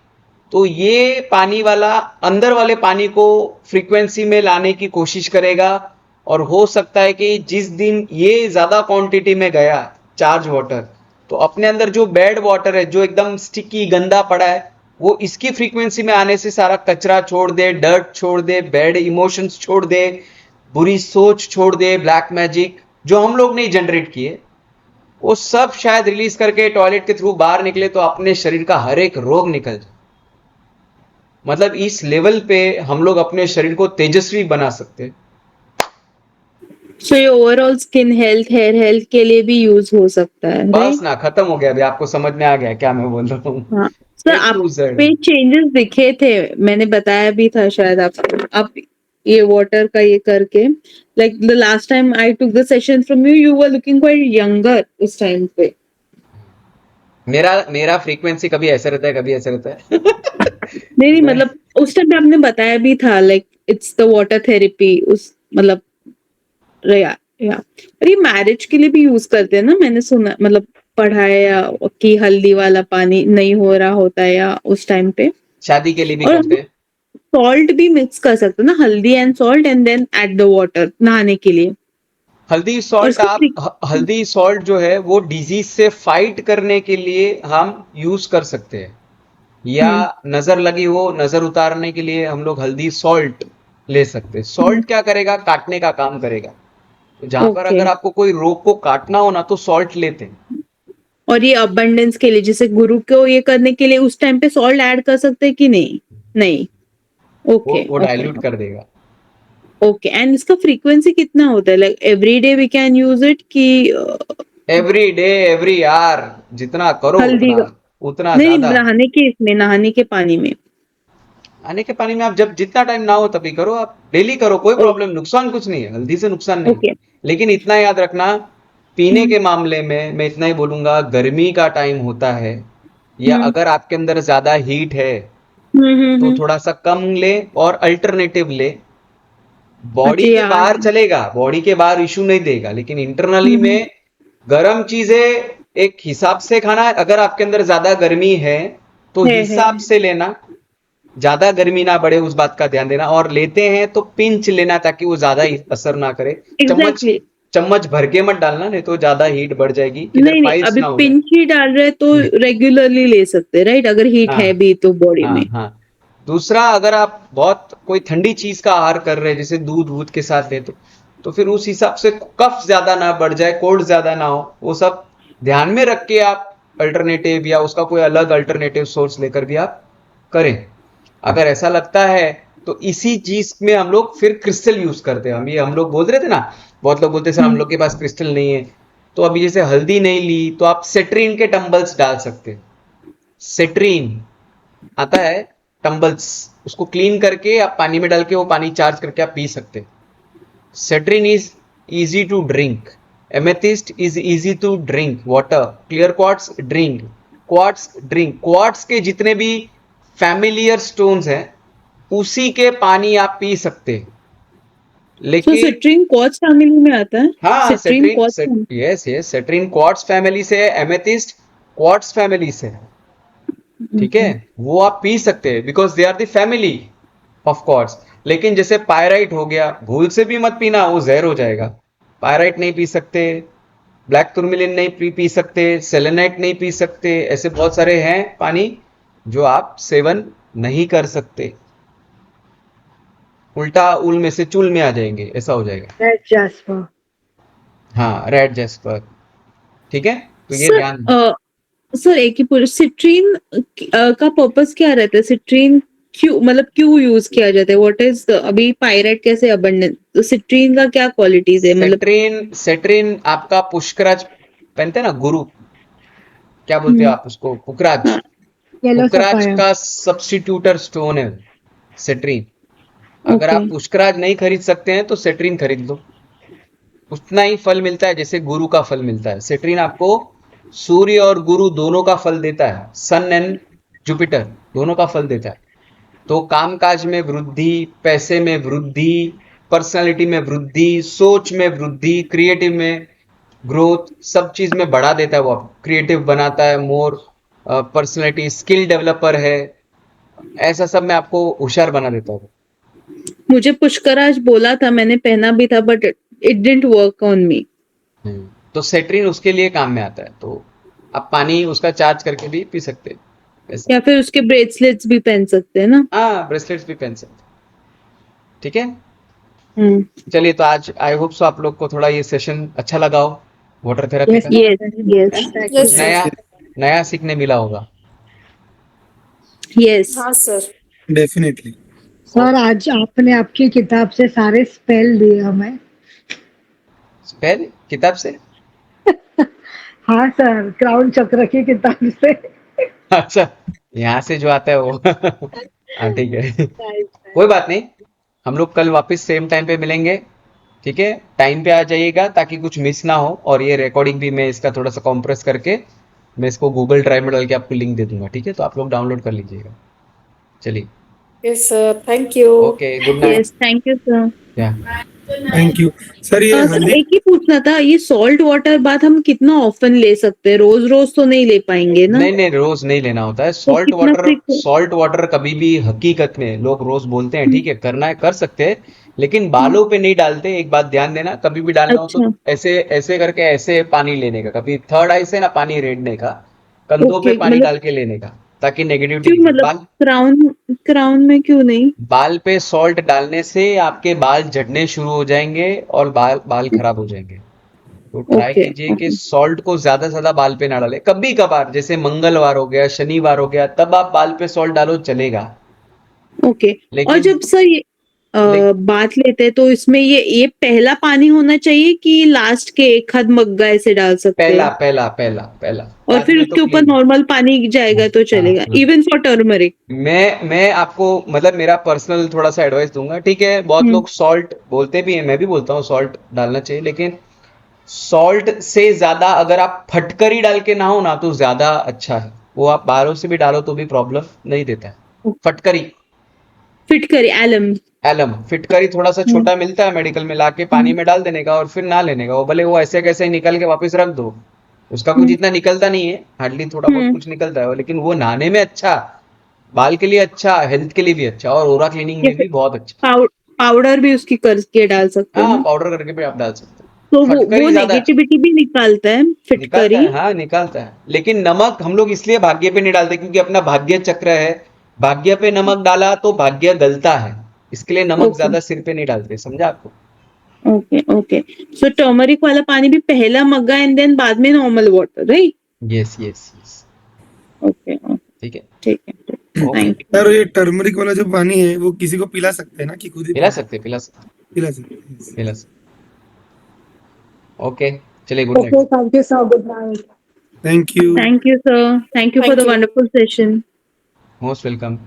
तो ये पानी वाला अंदर वाले पानी को फ्रीक्वेंसी में लाने की कोशिश करेगा, और हो सकता है कि जिस दिन ये ज्यादा क्वांटिटी में गया चार्ज वाटर, तो अपने अंदर जो बैड वाटर है, जो एकदम स्टिकी गंदा पड़ा है, वो इसकी फ्रीक्वेंसी में आने से सारा कचरा छोड़ दे, डर्ट छोड़ दे, बैड इमोशंस छोड़ दे, बुरी सोच छोड़ दे, ब्लैक मैजिक जो हम लोग नहीं जनरेट किए, वो सब शायद रिलीज करके टॉयलेट के थ्रू बाहर निकले तो अपने शरीर का हर एक रोग निकल जाए। मतलब इस लेवल पे हम लोग अपने शरीर को तेजस्वी बना सकते हैं। सो ये overall skin health, hair health के लिए भी यूज हो सकता है, बस राइट? ना, खत्म हो गया, अभी आपको समझ में आ गया क्या मैं बोल रहा हूँ। हाँ सर, ए आप टू जेड। पे चेंजेस दिखे थे, मैंने बताया भी था शायद आपको, आप ये वाटर का ये करके, like the last time I took the session from you, you were looking quite younger उस टाइम पे। मेरा मेरा फ्रीक्वेंसी कभी ऐसे रहता है, कभी ऐसे रहता है। नहीं नहीं, मैं मतलब उस टाइम पे आपने बताया भी था, like it's the water therapy, उस मतलब या और ये मैरिज के लिए भी यूज करते हैं ना, मैंने सुना, मतलब पढ़ा है या कि हल्दी वाला पानी नहीं हो रहा होता है या उस टाइम पे। शादी के लिए भी और करते हैं। सॉल्ट भी मिक्स कर सकते हैं ना, हल्दी and salt, and then add the water नहाने के लिए। हल्दी और सॉल्ट, इसका आप हल्दी सॉल्ट जो है वो डिजीज से फाइट करने के लिए हम यूज कर सकते हैं, या नजर लगी हो, नजर उतारने के लिए हम लोग हल्दी सॉल्ट ले सकते हैं। सॉल्ट क्या करेगा, काटने का काम करेगा। तो जहां पर ओके। अगर आपको कोई रोग को काटना हो ना तो सॉल्ट लेते हैं। और ये अबंडेंस के लिए, जैसे गुरु को ये करने के लिए उस टाइम पे सॉल्ट ऐड कर सकते हैं कि नहीं? नहीं। ओके वो ओके डाइल्यूट कर देगा। ओके। एंड इसका फ्रीक्वेंसी कितना होता है, like every day we can use it कि एवरी डे एवरी आवर, जितना करो हल्दी उतना, का? उतना नहीं ज्यादा। नहीं, नहाने के, इसमें नहाने के पानी में। आने के पानी में आप जब जितना टाइम ना हो तभी करो, आप डेली करो, कोई प्रॉब्लम, नुकसान कुछ नहीं है, हल्दी से नुकसान नहीं। ओके। लेकिन इतना याद रखना, पीने के मामले में मैं इतना ही बोलूंगा, गर्मी का टाइम होता है या हम्म अगर आपके अंदर ज्यादा हीट है तो हम्म। थोड़ा सा कम ले, और अल्टरनेटिव ले। बॉडी अच्छा के यार। बाहर चलेगा, बॉडी के बाहर इशू नहीं देगा, लेकिन इंटरनली हम्म में गर्म चीजें एक हिसाब से खाना है। अगर आपके अंदर ज्यादा गर्मी है तो है। हिसाब से लेना, ज्यादा गर्मी ना बढ़े उस बात का ध्यान देना, और लेते हैं तो पिंच लेना ताकि वो ज्यादा ही असर ना करे। चम्मच एग्जैक्टली। चम्मच भर के मत डालना, नहीं तो ज्यादा हीट बढ़ जाएगी, किधर नहीं नहीं, पाइल्स अभी ना हो जाए। पिंच ही डाल रहे तो हम्म, रेगुलरली ले सकते हैं, राइट? अगर हीट है हाँ भी तो बॉडी हाँ में। हाँ। दूसरा, अगर आप बहुत कोई ठंडी चीज का आहार कर रहे हैं, जैसे दूध दूध के साथ ले, तो फिर उस हिसाब से कफ ज्यादा ना बढ़ जाए, कोल्ड ज्यादा ना हो, वो सब ध्यान में रख के आप अल्टरनेटिव या उसका कोई अलग अल्टरनेटिव सोर्स लेकर भी आप करें। अगर ऐसा लगता है तो इसी चीज में हम लोग फिर क्रिस्टल यूज करते हैं। हम लोग बोल रहे थे ना, बहुत लोग बोलते हैं सर हम लोग के पास क्रिस्टल नहीं है, तो अभी जैसे हल्दी नहीं ली तो आप सेट्रीन के टंबल्स डाल सकते हैं। सेट्रीन आता है, टंबल्स, उसको क्लीन करके आप पानी में डाल के वो पानी चार्ज करके आप पी सकते हैं। Citrine is easy to drink, amethyst is easy to drink water, clear quartz drink, quartz drink, quartz के जितने भी फैमिलियर स्टोन्स हैं उसी के पानी आप पी सकते हैं। तो लेकिन सिट्रीन क्वार्ट्ज फैमिली में आता है? हाँ, citrine quartz. Yes yes, citrine quartz family से है, एमेथिस्ट क्वार्ट्स फैमिली से है। ठीक है, वो आप पी सकते हैं because they are the family of quartz. लेकिन जैसे पायराइट हो गया, भूल से भी मत पीना, वो जहर हो जाएगा। पायराइट नहीं पी सकते, ब्लैक टूरमिलिन नहीं पी सकते, सेलेनाइट नहीं पी सकते, ऐसे बहुत सारे हैं पानी जो आप सेवन नहीं कर सकते। उल्टा उल में से चूल में आ जाएंगे, ऐसा हो जाएगा। Red jasper. हाँ, रेड जैस्पर। ठीक है, तो ये सर ध्यान। सर एक ही पूछ, सिट्रीन का पर्पस क्या रहता है? सिट्रीन क्यों, मतलब क्यों यूज किया जाता है? व्हाट इज, अभी पायराइट कैसे अबंडेंट, तो सिट्रीन का क्या क्वालिटीज है मतलब? सेट्रीन आपका पुष्कराज पहनते हैं ना, गुरु, क्या बोलते हो आप उसको, पुखराज। हाँ, येलो पुखराज सफायर। का सब्स्टिट्यूटर स्टोन है सेट्रीन। अगर ओके। आप पुष्कराज नहीं खरीद सकते हैं तो सेट्रीन खरीद लो, उतना ही फल मिलता है जैसे गुरु का फल मिलता है। सेट्रीन आपको सूर्य और गुरु दोनों का फल देता है, सन एंड जुपिटर दोनों का फल देता है। तो कामकाज में वृद्धि, पैसे में वृद्धि, पर्सनालिटी में वृद्धि, सोच में वृद्धि, क्रिएटिव में ग्रोथ, सब चीज में बढ़ा देता है वो। क्रिएटिव बनाता है, मोर पर्सनालिटी, स्किल डेवलपर है, ऐसा सब में आपको होशियार बना देता है वो। मुझे पुष्कराज बोला था, मैंने पहना भी था, but it didn't work on me. तो सेट्रीन उसके लिए काम में आता है, तो आप पानी उसका चार्ज करके भी पी सकते हैं ऐसा। या फिर उसके ब्रेसलेट्स भी पहन सकते हैं ना? हाँ, ब्रेसलेट्स भी पहन सकते हैं। ठीक है, हम्म। चलिए, तो आज आई होप सो आप लोग को थोड़ा ये सेशन अच्छा लगा हो वाटर थेरेपी यस का, यस यस थैंक कुछ Yes, यू। sir. नया नया सीखने मिला होगा। यस। हाँ सर। डेफिनेटली। सर आज आपने आपकी किताब से सारे स्पेल दिए हमें। स्पेल किताब से? हाँ सर, क्राउन चक्र की किताब से। अच्छा, यहाँ से जो आता है वो हाँ, ठीक है, कोई बात नहीं, हम लोग कल वापस सेम टाइम पे मिलेंगे। ठीक है, टाइम पे आ जाइएगा ताकि कुछ मिस ना हो, और ये रिकॉर्डिंग भी मैं इसका थोड़ा सा कॉम्प्रेस करके मैं इसको गूगल ड्राइव में डाल के आपको लिंक दे दूंगा। ठीक है, तो आप लोग डाउनलोड कर लीजिएगा। चलिए, Yes, sir. Thank you. Okay, good night. Yes, thank you sir. या थैंक यू सर। ये सर हल्दी एक ही पूछना था, ये सॉल्ट वाटर बात हम कितना ऑफन ले सकते हैं? रोज रोज तो नहीं ले पाएंगे ना? नहीं नहीं, रोज नहीं लेना होता है तो कितना फ्रीक्वेंट? सॉल्ट वाटर कभी भी, हकीकत में लोग रोज बोलते हैं, ठीक है, करना है कर सकते हैं, लेकिन बालों पे नहीं डालते। एक बात ध्यान देना, कभी भी डालना हो तो अच्छा, ऐसे ऐसे करके, ऐसे पानी लेने का, कभी थर्ड आई से ना पानी रेड़ने का, कंधों पे ओके, पानी मतलब डाल के लेने का, ताकि नेगेटिविटी क्यों, निकले। मतलब बाल क्राउन, क्राउन में क्यों नहीं? बाल पे सॉल्ट डालने से आपके बाल झड़ने शुरू हो जाएंगे और बाल बाल खराब हो जाएंगे। तो ट्राई ओके कीजिए कि सॉल्ट को ज्यादा से ज्यादा बाल पे ना डालें। कभी कभार जैसे मंगलवार हो गया, शनिवार हो गया, तब आप बाल पे सॉल्ट डालो, चलेगा। ओके। और लेकिन जब सर ये ले, बात लेते हैं तो इसमें ये पहला पानी होना चाहिए कि लास्ट के एक आध मग्गा ऐसे डाल सकते पहला हैं? पहला पहला पहला, और बाद फिर में तो उसके ऊपर क्लीन। नॉर्मल पानी जाएगा तो हाँ चलेगा, हाँ, इवन फॉर टर्मरिक? मैं आपको मतलब मेरा पर्सनल थोड़ा सा एडवाइस दूंगा। ठीक है, बहुत हम्म। लोग सॉल्ट बोलते भी हैं, मैं भी बोलता हूँ सॉल्ट डालना चाहिए, लेकिन सॉल्ट से ज्यादा अगर आप फटकरी डाल के नहाओ ना तो ज्यादा अच्छा है। वो आप बाहरों से भी डालो तो भी प्रॉब्लम नहीं देता है। फटकरी, फिटकरी, एलम। एलम, फिटकरी थोड़ा सा हम्म। छोटा मिलता है मेडिकल में, लाके पानी हम्म। में डाल देने का और फिर नहा लेने का। वो भले वो ऐसे कैसे निकल के वापस रख दो, उसका कुछ हम्म। इतना निकलता नहीं है, हार्डली थोड़ा बहुत हम्म। कुछ निकलता है, लेकिन वो नहाने में अच्छा, बाल के लिए अच्छा, हेल्थ के लिए भी अच्छा, और ओरा क्लीनिंग या में फिर भी बहुत अच्छा। पाउडर भी उसकी करके डाल सकते हैं हाँ, ना? पाउडर करके भी आप डाल सकते हैं। तो वो फटकरी ज्यादा अच्छा नेगेटिविटी भी निकालता है निकालता फिटकरी? है, हाँ निकालता है। लेकिन नमक हम लोग इसलिए भाग्य पे नहीं डालते क्योंकि अपना भाग्य चक्र है, भाग्य पे नमक डाला तो भाग्य गलता है, इसके लिए नमक ओके ज्यादा सिर पे नहीं डालते, समझा आपको? Okay okay. सो टर्मरिक वाला पानी भी पहला मग्गा एंड देन बाद में normal water, right? Yes yes yes, okay okay, ठीक है, ठीक है, ओके, थैंक यू। सर, ये टर्मरिक वाला जो पानी है वो किसी को पिला सकते हैं ना, कि खुद ही पिला सकते पिला सकते पिला सकते हैं? Yes. पिला सकते। ओके, चलिए, good night. Okay, thank you sir, good night. Thank you. Thank you sir, thank you for Thank the you. Wonderful session. Most welcome.